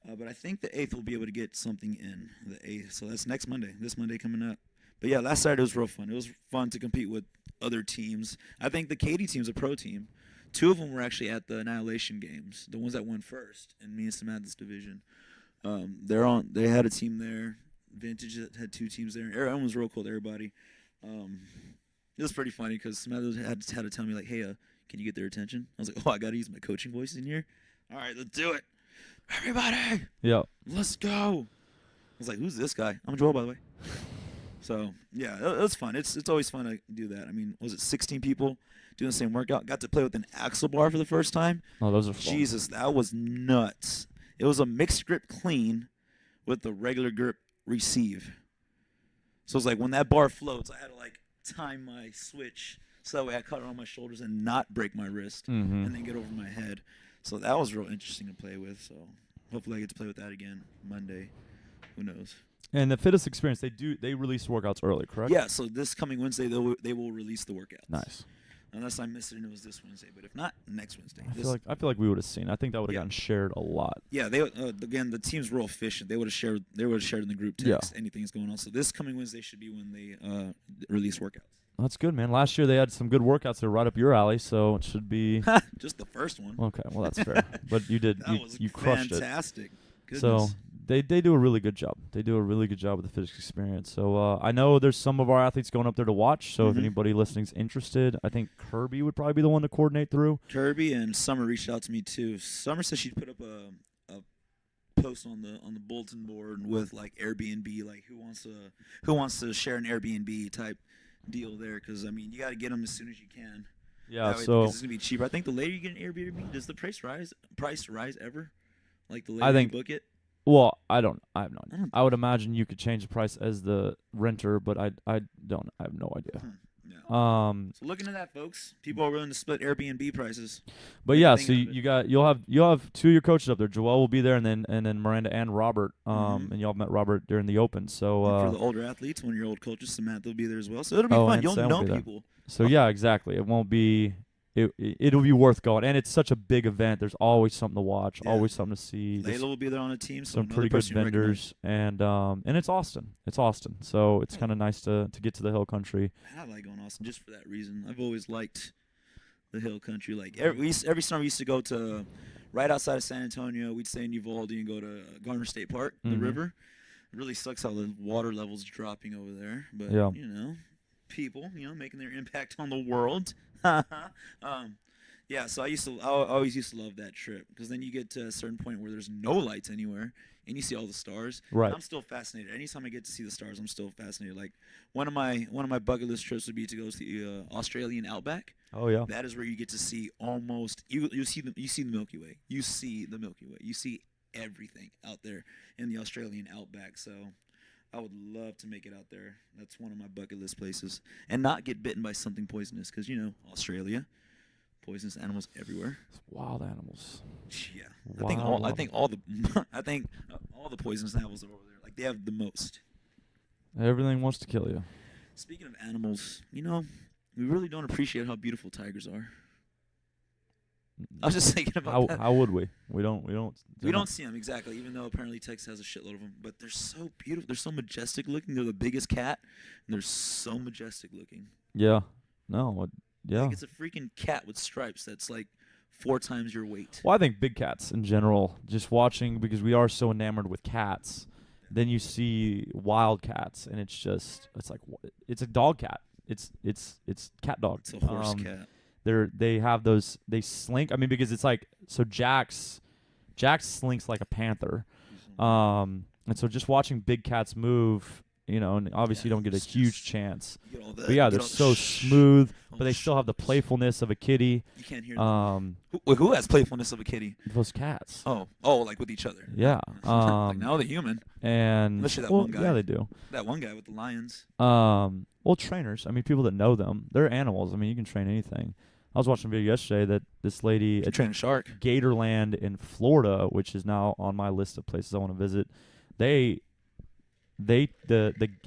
But I think the 8th we'll be able to get something in, the 8th. So that's next Monday, this Monday coming up. But yeah, last Saturday was real fun. It was fun to compete with other teams. I think the Katy team's a pro team. 2 of them were actually at the Annihilation Games, the ones that won first in me and Samantha's division. They had a team there. Vintage had 2 teams there. Everyone was real cool to everybody. It was pretty funny because Samantha had to tell me, like, hey, can you get their attention? I was like, I got to use my coaching voice in here. All right, let's do it. Everybody. Yeah. Let's go. I was like, who's this guy? I'm Joel, by the way. So, yeah, it was fun. It's always fun to do that. I mean, was it 16 people doing the same workout? Got to play with an Axial Bar for the first time. Oh, those are fun. Jesus, that was nuts. It was a mixed grip clean with the regular grip receive. So it's like when that bar floats, I had to like time my switch so that way I cut it on my shoulders and not break my wrist and then get over my head. So that was real interesting to play with. So hopefully I get to play with that again Monday. Who knows? And the Fitness Experience, they release workouts early, correct? Yeah, so this coming Wednesday, they will release the workouts. Nice. Unless I missed it and it was this Wednesday. But if not, next Wednesday. I feel like we would have seen. I think that would have gotten shared a lot. Yeah, they again, the team's real efficient. They would have shared in the group text anything that's going on. So this coming Wednesday should be when they release workouts. That's good, man. Last year they had some good workouts that were right up your alley, so it should be just the first one. Okay, well that's fair. But you did you crushed fantastic. it. So they do a really good job. They do a really good job with the Fitness Experience. So I know there's some of our athletes going up there to watch. So if anybody listening's interested, I think Kirby would probably be the one to coordinate through. Kirby and Summer reached out to me too. Summer said she'd put up a post on the bulletin board with like Airbnb, like who wants to share an Airbnb type deal there, because I mean you got to get them as soon as you can. Yeah, so it's gonna be cheaper. I think the later you get an Airbnb, does the price rise ever? Like the later you book it. Well, I have no idea. I would imagine you could change the price as the renter, but I have no idea. Yeah. So look into that, folks. People are willing to split Airbnb prices. But yeah, so you'll have 2 of your coaches up there. Joel will be there, and then Miranda and Robert. And y'all met Robert during the Open. So and for the older athletes, one of your old coaches, Samantha will be there as well. So it'll be fun. You'll know people. So yeah, exactly. It won't be. It'll be worth going, and it's such a big event. There's always something to watch, always something to see. Layla will be there on a team. So some pretty good vendors, and it's Austin. So it's kind of nice to get to the hill country. I like going to Austin just for that reason. I've always liked the hill country. Like every summer, we used to go to right outside of San Antonio. We'd stay in Uvalde and go to Garner State Park, the river. It really sucks how the water level's dropping over there, but you know, people, you know, making their impact on the world. Yeah, so I always used to love that trip because then you get to a certain point where there's no lights anywhere and you see all the stars. Right. And I'm still fascinated. Anytime I get to see the stars, I'm still fascinated. Like one of my bucket list trips would be to go to the Australian outback. Oh yeah. That is where you get to see almost you see the Milky Way. You see the Milky Way. You see everything out there in the Australian outback. So I would love to make it out there. That's one of my bucket list places. And not get bitten by something poisonous because, you know, Australia, poisonous animals everywhere. It's wild animals. Yeah. I think all the poisonous animals are over there. Like, they have the most. Everything wants to kill you. Speaking of animals, you know, we really don't appreciate how beautiful tigers are. I was just thinking about that. How would we? We don't see them, exactly, even though apparently Texas has a shitload of them. But they're so beautiful. They're so majestic looking. They're the biggest cat, and they're so majestic looking. Yeah. No. Yeah. Like it's a freaking cat with stripes that's like 4 times your weight. Well, I think big cats in general, just watching, because we are so enamored with cats, then you see wild cats, and it's a dog cat. It's cat dog. It's a horse cat. They have those, they slink. I mean, because it's like, so Jax slinks like a panther. And so just watching big cats move, you know, and obviously you don't get a huge chance. But yeah, they're so smooth, but they still have the playfulness of a kitty. You can't hear them. Who has playfulness of a kitty? Those cats. Oh, like with each other. Yeah. Like now the human. And especially that one guy. Yeah, they do. That one guy with the lions. Well, trainers. I mean, people that know them. They're animals. I mean, you can train anything. I was watching a video yesterday that this lady at train a shark. Gatorland in Florida, which is now on my list of places I want to visit. The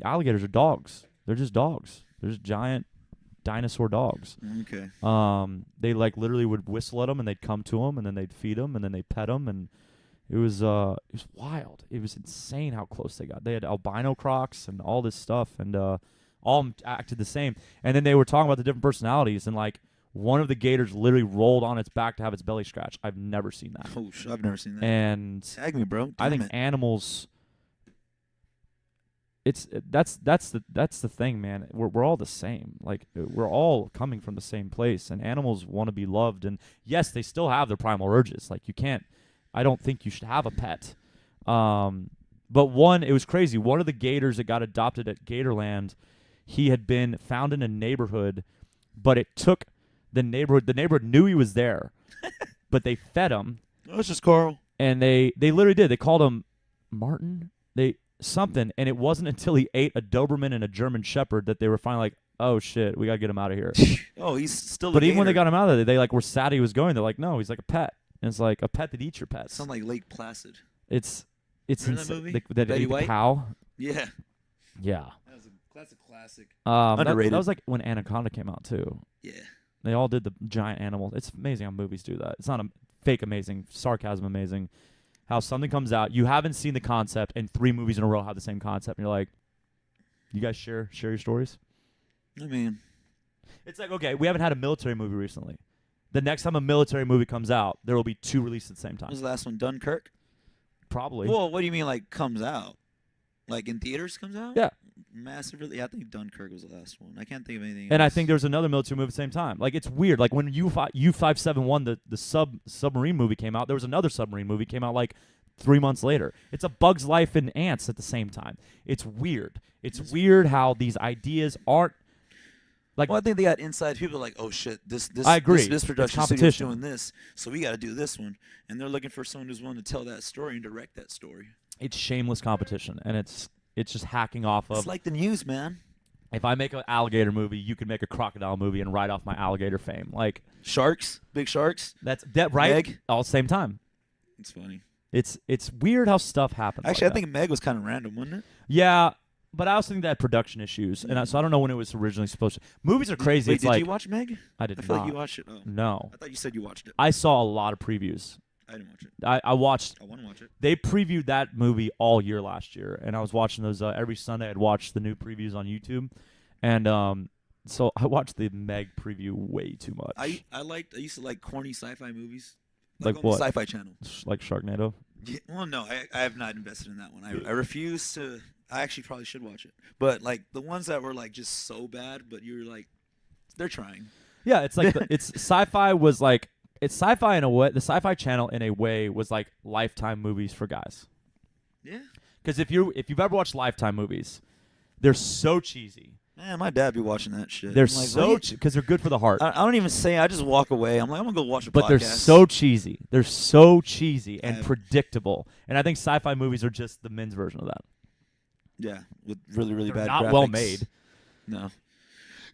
alligators are dogs. They're just dogs. They're just giant dinosaur dogs. Okay. They like literally would whistle at them, and they'd come to them, and then they'd feed them, and then they'd pet them, and it was wild. It was insane how close they got. They had albino crocs and all this stuff, and all acted the same. And then they were talking about the different personalities, and like one of the gators literally rolled on its back to have its belly scratched. I've never seen that. Oh, I've never seen that. And tag me, bro. I think animals. That's the thing, man. We're all the same. Like, we're all coming from the same place, and animals want to be loved. And yes, they still have their primal urges. Like, you can't. I don't think you should have a pet. But it was crazy. One of the gators that got adopted at Gatorland, he had been found in a neighborhood, but it took the neighborhood. The neighborhood knew he was there, but they fed him. Oh, it's just Carl. And they literally did. They called him Martin. Something, and it wasn't until he ate a Doberman and a German Shepherd that they were finally like, "Oh shit, we gotta get him out of here." Oh, he's still. But even when they got him out of there, they like were sad he was going. They're like, "No, he's like a pet." And it's like a pet that eats your pets. Sound like Lake Placid. It's that movie? That Betty ate White? the cow. Yeah. Yeah. That's a classic. Underrated. That was like when Anaconda came out too. Yeah. They all did the giant animals. It's amazing how movies do that. It's not a fake amazing, sarcasm amazing. How something comes out, you haven't seen the concept, and 3 movies in a row have the same concept, and you're like, you guys share your stories? I mean, it's like, okay, we haven't had a military movie recently. The next time a military movie comes out, there will be 2 released at the same time. What was the last one? Dunkirk? Probably. Well, what do you mean, like, comes out? Like, in theaters comes out? Yeah. Massively? Yeah, I think Dunkirk was the last one. I can't think of anything and else. I think there was another military movie at the same time. Like, it's weird. Like, when U-571, the submarine movie came out, there was another submarine movie came out, like, 3 months later. It's a Bug's Life and Ants at the same time. It's weird. It's weird how these ideas aren't like. Well, I think they got inside people like, oh shit, this I agree. This production it's studio's doing this, so we got to do this one, and they're looking for someone who's willing to tell that story and direct that story. It's shameless competition, and it's just hacking off of. It's like the news, man. if I make an alligator movie, you can make a crocodile movie and ride off my alligator fame. Like Sharks, big sharks. that's that right Meg. all at the same time. It's funny. It's weird how stuff happens. Actually, like I think Meg was kind of random, wasn't it? yeah, but I also think that production issues, and so I don't know when it was originally supposed to. Movies are crazy. Wait, it's did like you watch Meg? I did I feel not. like you watched it. Oh. No, I thought you said you watched it. I saw a lot of previews. I didn't watch it. I watched. I want to watch it. They previewed that movie all year last year, and I was watching those every Sunday. I'd watch the new previews on YouTube, and so I watched the Meg preview way too much. I used to like corny sci-fi movies. Like on what? The Sci-Fi Channel. Like Sharknado. Yeah, well, no, I have not invested in that one. I refuse to. I actually probably should watch it. But like the ones that were like just so bad, but you were like, they're trying. Yeah, it's like it's sci-fi was like it's sci-fi in a way. The Sci-Fi Channel in a way was like Lifetime movies for guys. Yeah. Because if you've ever watched Lifetime movies, they're so cheesy. Man, my dad be watching that shit. They're I'm like, so because they're good for the heart. I don't even say. I just walk away. I'm like, I'm gonna go watch a But podcast. they're so cheesy. They're so cheesy and Yeah. predictable. And I think sci-fi movies are just the men's version of that. Yeah, with really They're bad. not graphics. well made. No.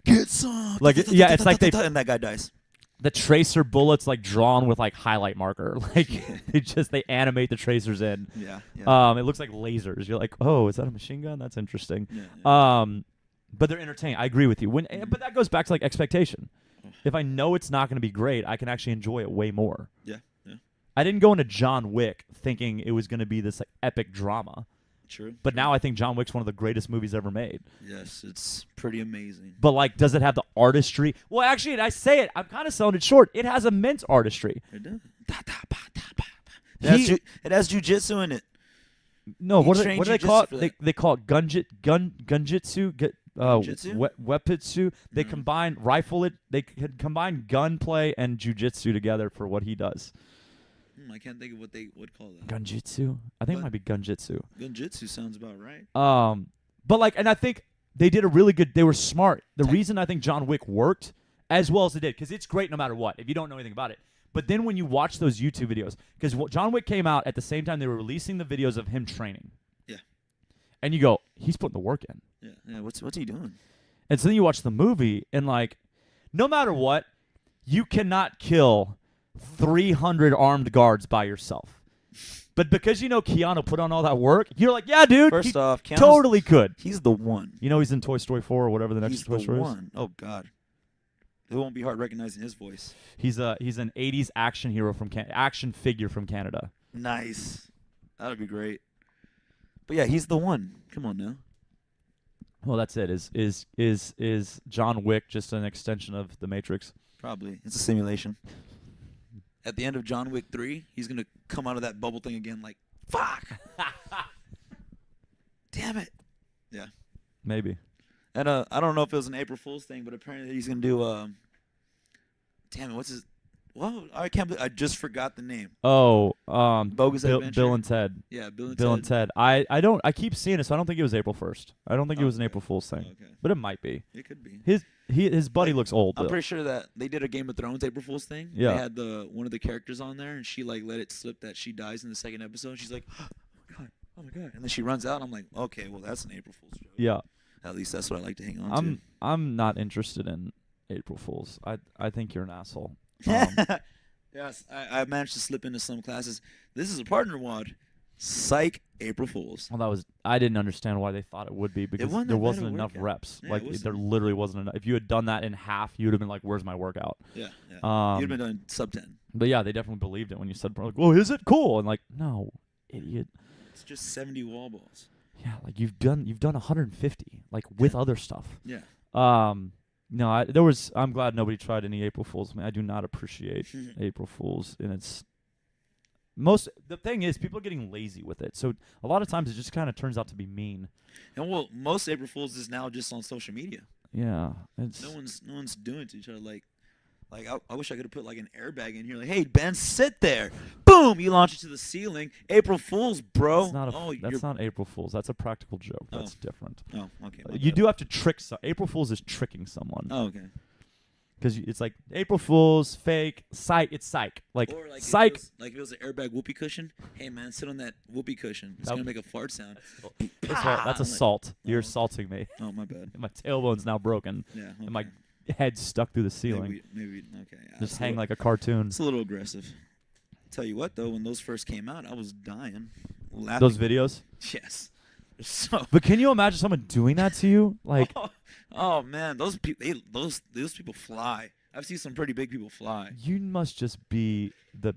Get some. Like, yeah, it's like they and that guy dies. the tracer bullets like drawn with like highlight marker. Like they animate the tracers in. Yeah. Yeah. It looks like lasers. You're like, oh, is that a machine gun? That's interesting. Yeah. But they're entertaining. I agree with you. But that goes back to like expectation. If I know it's not going to be great, I can actually enjoy it way more. Yeah. Yeah. I didn't go into John Wick thinking it was going to be this like epic drama. True. But now I think John Wick's one of the greatest movies ever made. Yes, it's pretty amazing. But like, does it have the artistry? Well, actually, I say it. I'm kind of selling it short. It has immense artistry. It does. It has jujitsu in it. No, He what do trained they jujitsu call for it? that. They call it gunjitsu. Gunjitsu? Wepitsu. They combine rifle it. They can combine gunplay and jujitsu together for what he does. I can't think of what they would call that. Gunjitsu. I think it What? might be gunjitsu. Gunjitsu sounds about right. But like, and I think they did a really good. They were smart. The reason I think John Wick worked as well as it did, because it's great no matter what. If you don't know anything about it, but then when you watch those YouTube videos, because John Wick came out at the same time they were releasing the videos of him training. Yeah. And you go, he's putting the work in. Yeah. Yeah. What's he doing? And so then you watch the movie, and like, no matter what, you cannot kill 300 armed guards by yourself. But because you know Keanu put on all that work, you're like, yeah, dude. First off, Keanu's, totally could. he's the one. You know he's in Toy Story 4 or whatever the next He's Toy the Story is. one. Oh God. It won't be hard recognizing his voice. He's an 80s action hero action figure from Canada. Nice. That'd be great. But yeah, he's the one. Come on now. Well, that's it. Is John Wick just an extension of the Matrix? Probably. It's a simulation. At the end of John Wick 3, he's going to come out of that bubble thing again like, fuck. Damn it. Yeah. Maybe. And I don't know if it was an April Fool's thing, but apparently he's going to do, damn it, what's his, well, I can't believe, I just forgot the name. Oh, Bogus Adventure? Bill and Ted. Yeah, Bill and Bill Ted. and Ted. I keep seeing it, so I don't think it was April 1st. I don't think it was an Okay. April Fool's thing. Okay. But it might be. It could be. His buddy looks old. I'm Bill. pretty sure that they did a Game of Thrones April Fool's thing. Yeah. They had one of the characters on there, and she like let it slip that she dies in the second episode. She's like, oh my god, and then she runs out. And I'm like, okay, well that's an April Fool's joke. Yeah. At least that's what I like to hang on to. I'm not interested in April Fools. I think you're an asshole. Yes, I managed to slip into some classes. This is a partner wad. Psych, April Fools. Well, I didn't understand why they thought it would be because wasn't there that bad wasn't of a enough workout. reps. Yeah, Like it wasn't. there literally wasn't enough. If you had done that in half, you would have been like, "Where's my workout?" Yeah. You'd Um, have been done sub 10. But yeah, they definitely believed it when you said, "Like, well, is it cool?" And like, no, idiot. It's just 70 wall balls. Yeah, like you've done 150 like with other stuff. Yeah. No, I'm glad nobody tried any April Fools. I mean, I do not appreciate April Fools, and the thing is, people are getting lazy with it. So a lot of times it just kind of turns out to be mean. And well, most April Fools is now just on social media. Yeah, it's No one's doing it to each other. Like I wish I could have put like an airbag in here. Like, hey Ben, sit there. Boom! You launch it to the ceiling. April Fools, bro. that's not April Fools. That's a practical joke. That's different. Oh, okay. You do have to trick. April Fools is tricking someone. Oh, okay. Because it's like April Fool's, fake, psych. It's psych. Like, Or like psych. if it was an airbag whoopee cushion. Hey man, sit on that whoopee cushion. It's Nope. gonna make a fart sound. That's assault. You're Oh. assaulting me. Oh my bad. My tailbone's now broken. Yeah. Okay. And my head's stuck through the ceiling. Maybe okay. Yeah, Just it's hang a like a cartoon. It's a little aggressive. Tell you what though, when those first came out, I was dying, laughing. Those videos. Yes. So. But can you imagine someone doing that to you? Like, oh man, those people, those people fly. I've seen some pretty big people fly. you must just be the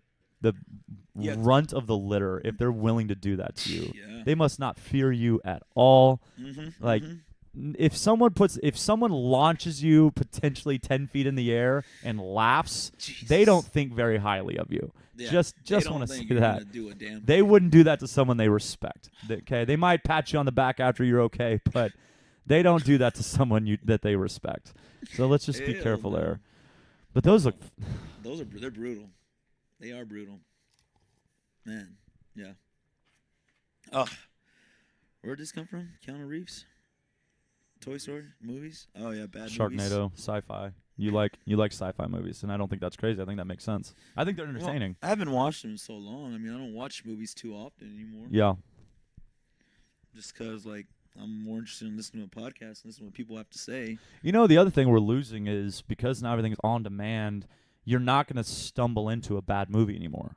Yeah. runt of the litter if they're willing to do that to you. Yeah. They must not fear you at all. Mm-hmm. Like, if someone launches you potentially 10 feet in the air and laughs, they don't think very highly of you. Yeah. Just They don't want to think say you're that. gonna do a damn They thing. wouldn't do that to someone they respect. Okay, they might pat you on the back after you're okay, but they don't do that to someone that they respect. So let's just be Hell careful no. there. But those look. They're brutal. They are brutal. Man, yeah. Oh, where'd this come from? Keanu Reeves? Toy Story movies? Oh yeah, bad movies. Sharknado, sci-fi. You like sci-fi movies, and I don't think that's crazy. I think that makes sense. I think they're Well, entertaining. I haven't watched them in so long. I mean, I don't watch movies too often anymore. Yeah. Just because, like, I'm more interested in listening to a podcast and listening to what people have to say. You know, the other thing we're losing is because now everything's on demand, you're not going to stumble into a bad movie anymore.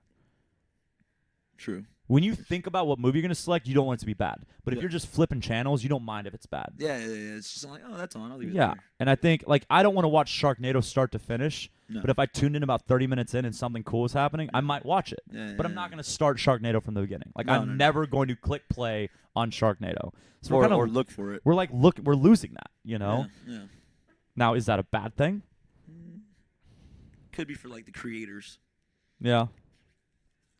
True. When you think about what movie you're going to select, you don't want it to be bad. But if Yeah. you're just flipping channels, you don't mind if it's bad. Yeah. It's just like, oh, that's on. I'll leave it Yeah. there. And I think, like, I don't want to watch Sharknado start to finish, No. but if I tuned in about 30 minutes in and something cool is happening, I might watch it. Yeah, But I'm not going to start Sharknado from the beginning. Like, No, I'm no. never going to click play on Sharknado. So or, we're kind or of look for it. we're losing that, you know? Yeah. Now, is that a bad thing? Could be for, like, the creators. Yeah.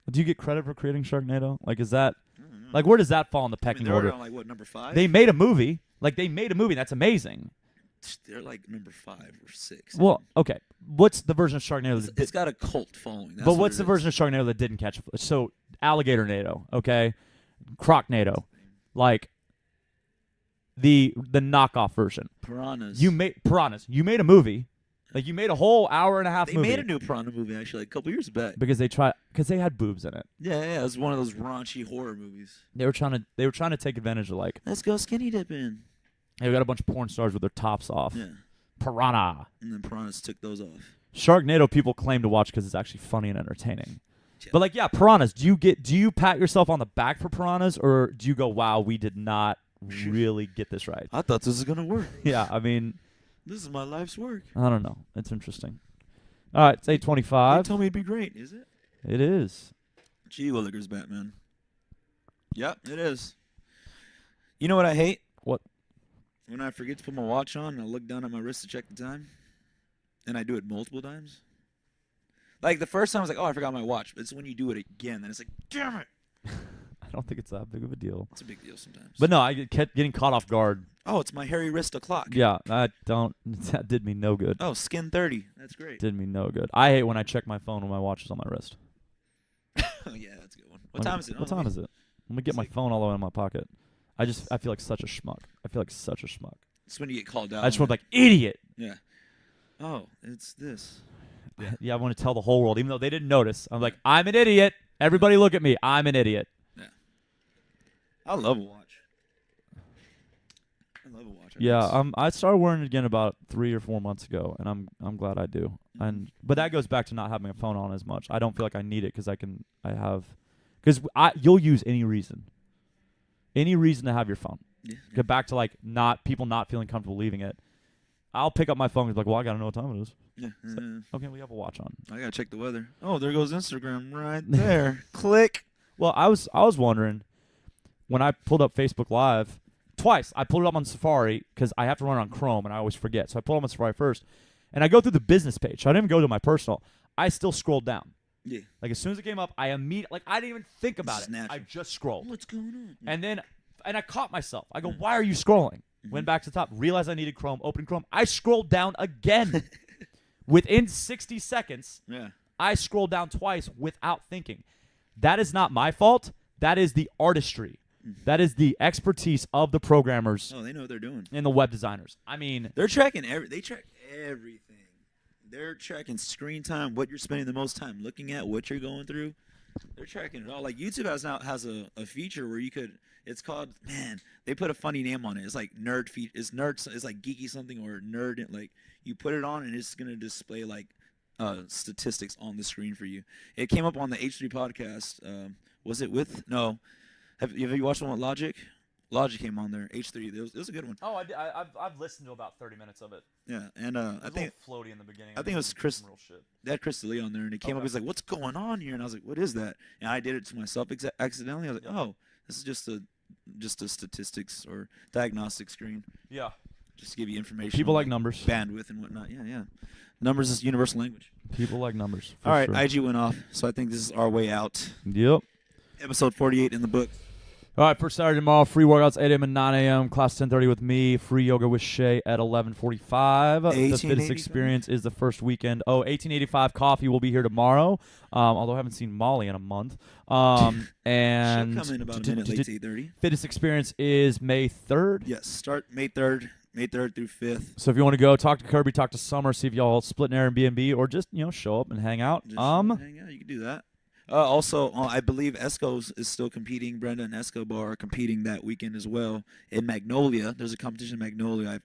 Do you get credit for creating Sharknado? Like, is that I don't know. like where does that fall in the I mean, pecking they're order? on, like, what, number 5? They made a movie. Like, they made a movie. That's amazing. They're like number 5 or 6. Well, okay. What's the version of Sharknado that It's got a cult following. That's But what what's it the is. version of Sharknado that didn't catch? So Alligator-nado, okay, Crocnado, like the knockoff version. Piranhas. You made Piranhas. You made a movie, like you made a whole hour and a half They movie made a new Piranha movie actually like a couple years back. because they had boobs in it. Yeah, it was one of those raunchy horror movies. They were trying to take advantage of like Let's go skinny dipping. they got a bunch of porn stars with their tops off. Yeah, Piranha. and then Piranhas took those off. Sharknado people claim to watch because it's actually funny and entertaining. Yeah. But like, yeah, Piranhas. Do you pat yourself on the back for Piranhas, or do you go, "Wow, we did not really get this right"? I thought this was gonna work. Yeah, I mean, This is my life's work. I don't know. It's interesting. All right, it's They 8:25. told me it'd be great. Is it? It is. Gee Willikers, Batman. Yep, it is. You know what I hate? What? When I forget to put my watch on and I look down at my wrist to check the time, and I do it multiple times. Like the first time I was like, oh, I forgot my watch. But it's when you do it again, then it's like, damn it. I don't think it's that big of a deal. It's a big deal sometimes. But no, I kept getting caught off guard. Oh, it's my hairy wrist clock. Yeah, that did me no good. Oh, skin 30. That's great. Did me no good. I hate when I check my phone when my watch is on my wrist. Oh, yeah, that's a good one. What time is it? What time is it? Let me get It's my like- phone all the way in my pocket. I feel like such a schmuck. It's when you get called out. I just want on like idiot. it. Yeah. Oh, it's this. Yeah, I want to tell the whole world, even though they didn't notice. I'm like, I'm an idiot. Everybody look at me. I'm an idiot. I love a watch. I love a watch. Yeah, I started wearing it again about 3 or 4 months ago, and I'm glad I do. But that goes back to not having a phone on as much. I don't feel like I need it because you'll use any reason to have your phone. Yeah. Get back to like people not feeling comfortable leaving it. I'll pick up my phone and be like, well, I gotta know what time it is. Yeah. Okay, we have a watch on. I gotta check the weather. Oh, there goes Instagram right there. Click. Well, I was wondering when I pulled up Facebook Live twice. I pulled it up on Safari because I have to run it on Chrome and I always forget. So I pulled it up on Safari first, and I go through the business page. So I didn't even go to my personal. I still scrolled down. Yeah. Like as soon as it came up, I immediately I didn't even think about is it. natural. I just scrolled, What's going on? and I caught myself. I go, why are you scrolling? Went back to the top, realized I needed Chrome, opened Chrome. I scrolled down again. Within 60 seconds, Yeah. I scrolled down twice without thinking. That is not my fault. That is the artistry. That is the expertise of the programmers Oh, they know what they're doing. and the web designers. I mean, They're tracking they track everything. They're tracking screen time, what you're spending the most time looking at, what you're going through. They're tracking it all. Like YouTube has a feature where you could. It's called, man. They put a funny name on it. It's like nerd feed. It's nerd. It's like geeky something or nerd. Like you put it on and it's gonna display like statistics on the screen for you. It came up on the H3 podcast. Was it with no? Have you watched one with Logic? Logic came on there. H3. It was a good one. Oh, I've listened to about 30 minutes of it. Yeah, and I think floaty in the beginning. I think it was Chris. Real shit. They had Chris D'Elia on there, and he came up. He's like, "What's going on here?" And I was like, "What is that?" And I did it to myself accidentally. I was like, "Oh, this is just a statistics or diagnostic screen, Yeah. just to give you information." People on, like numbers. bandwidth, and whatnot. Yeah. Numbers is universal language. People like numbers. All right, sure. IG went off, so I think this is our way out. Yep. Episode 48 in the book. All right, for Saturday tomorrow, free workouts 8 a.m. and 9 a.m. Class 10:30 with me. Free yoga with Shay at 11:45. The Fittest 1885. Experience is the first weekend. 1885 Coffee will be here tomorrow. Although I haven't seen Molly in a month. And She'll come in about a minute late to 8:30. Fittest Experience is May 3rd. Yes, start May 3rd. May 3rd through 5th. So if you want to go, talk to Kirby, talk to Summer, see if y'all split an Airbnb or just show up and hang out. Just hang out. You can do that. Also, I believe Esco's is still competing. Brenda and Axial Bar are competing that weekend as well in Magnolia. There's a competition in Magnolia. I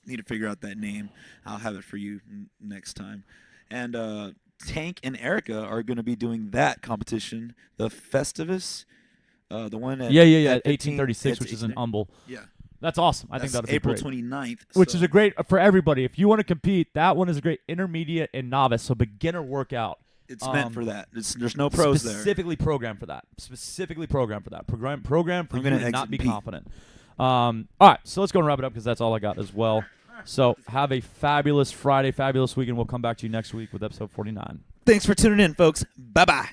need to figure out that name. I'll have it for you next time. And Tank and Erica are going to be doing that competition, the Festivus, the one at Yeah, at 1836, which is in Humble. Yeah. That's awesome. I think that'll be April great. 29th. Which is a great for everybody. If you want to compete, that one is a great intermediate and novice, so beginner workout. It's meant for that. There's no pros there. Specifically programmed for that. Program for you to not be confident. All right, so let's go and wrap it up because that's all I got as well. So have a fabulous Friday, fabulous weekend. We'll come back to you next week with episode 49. Thanks for tuning in, folks. Bye-bye.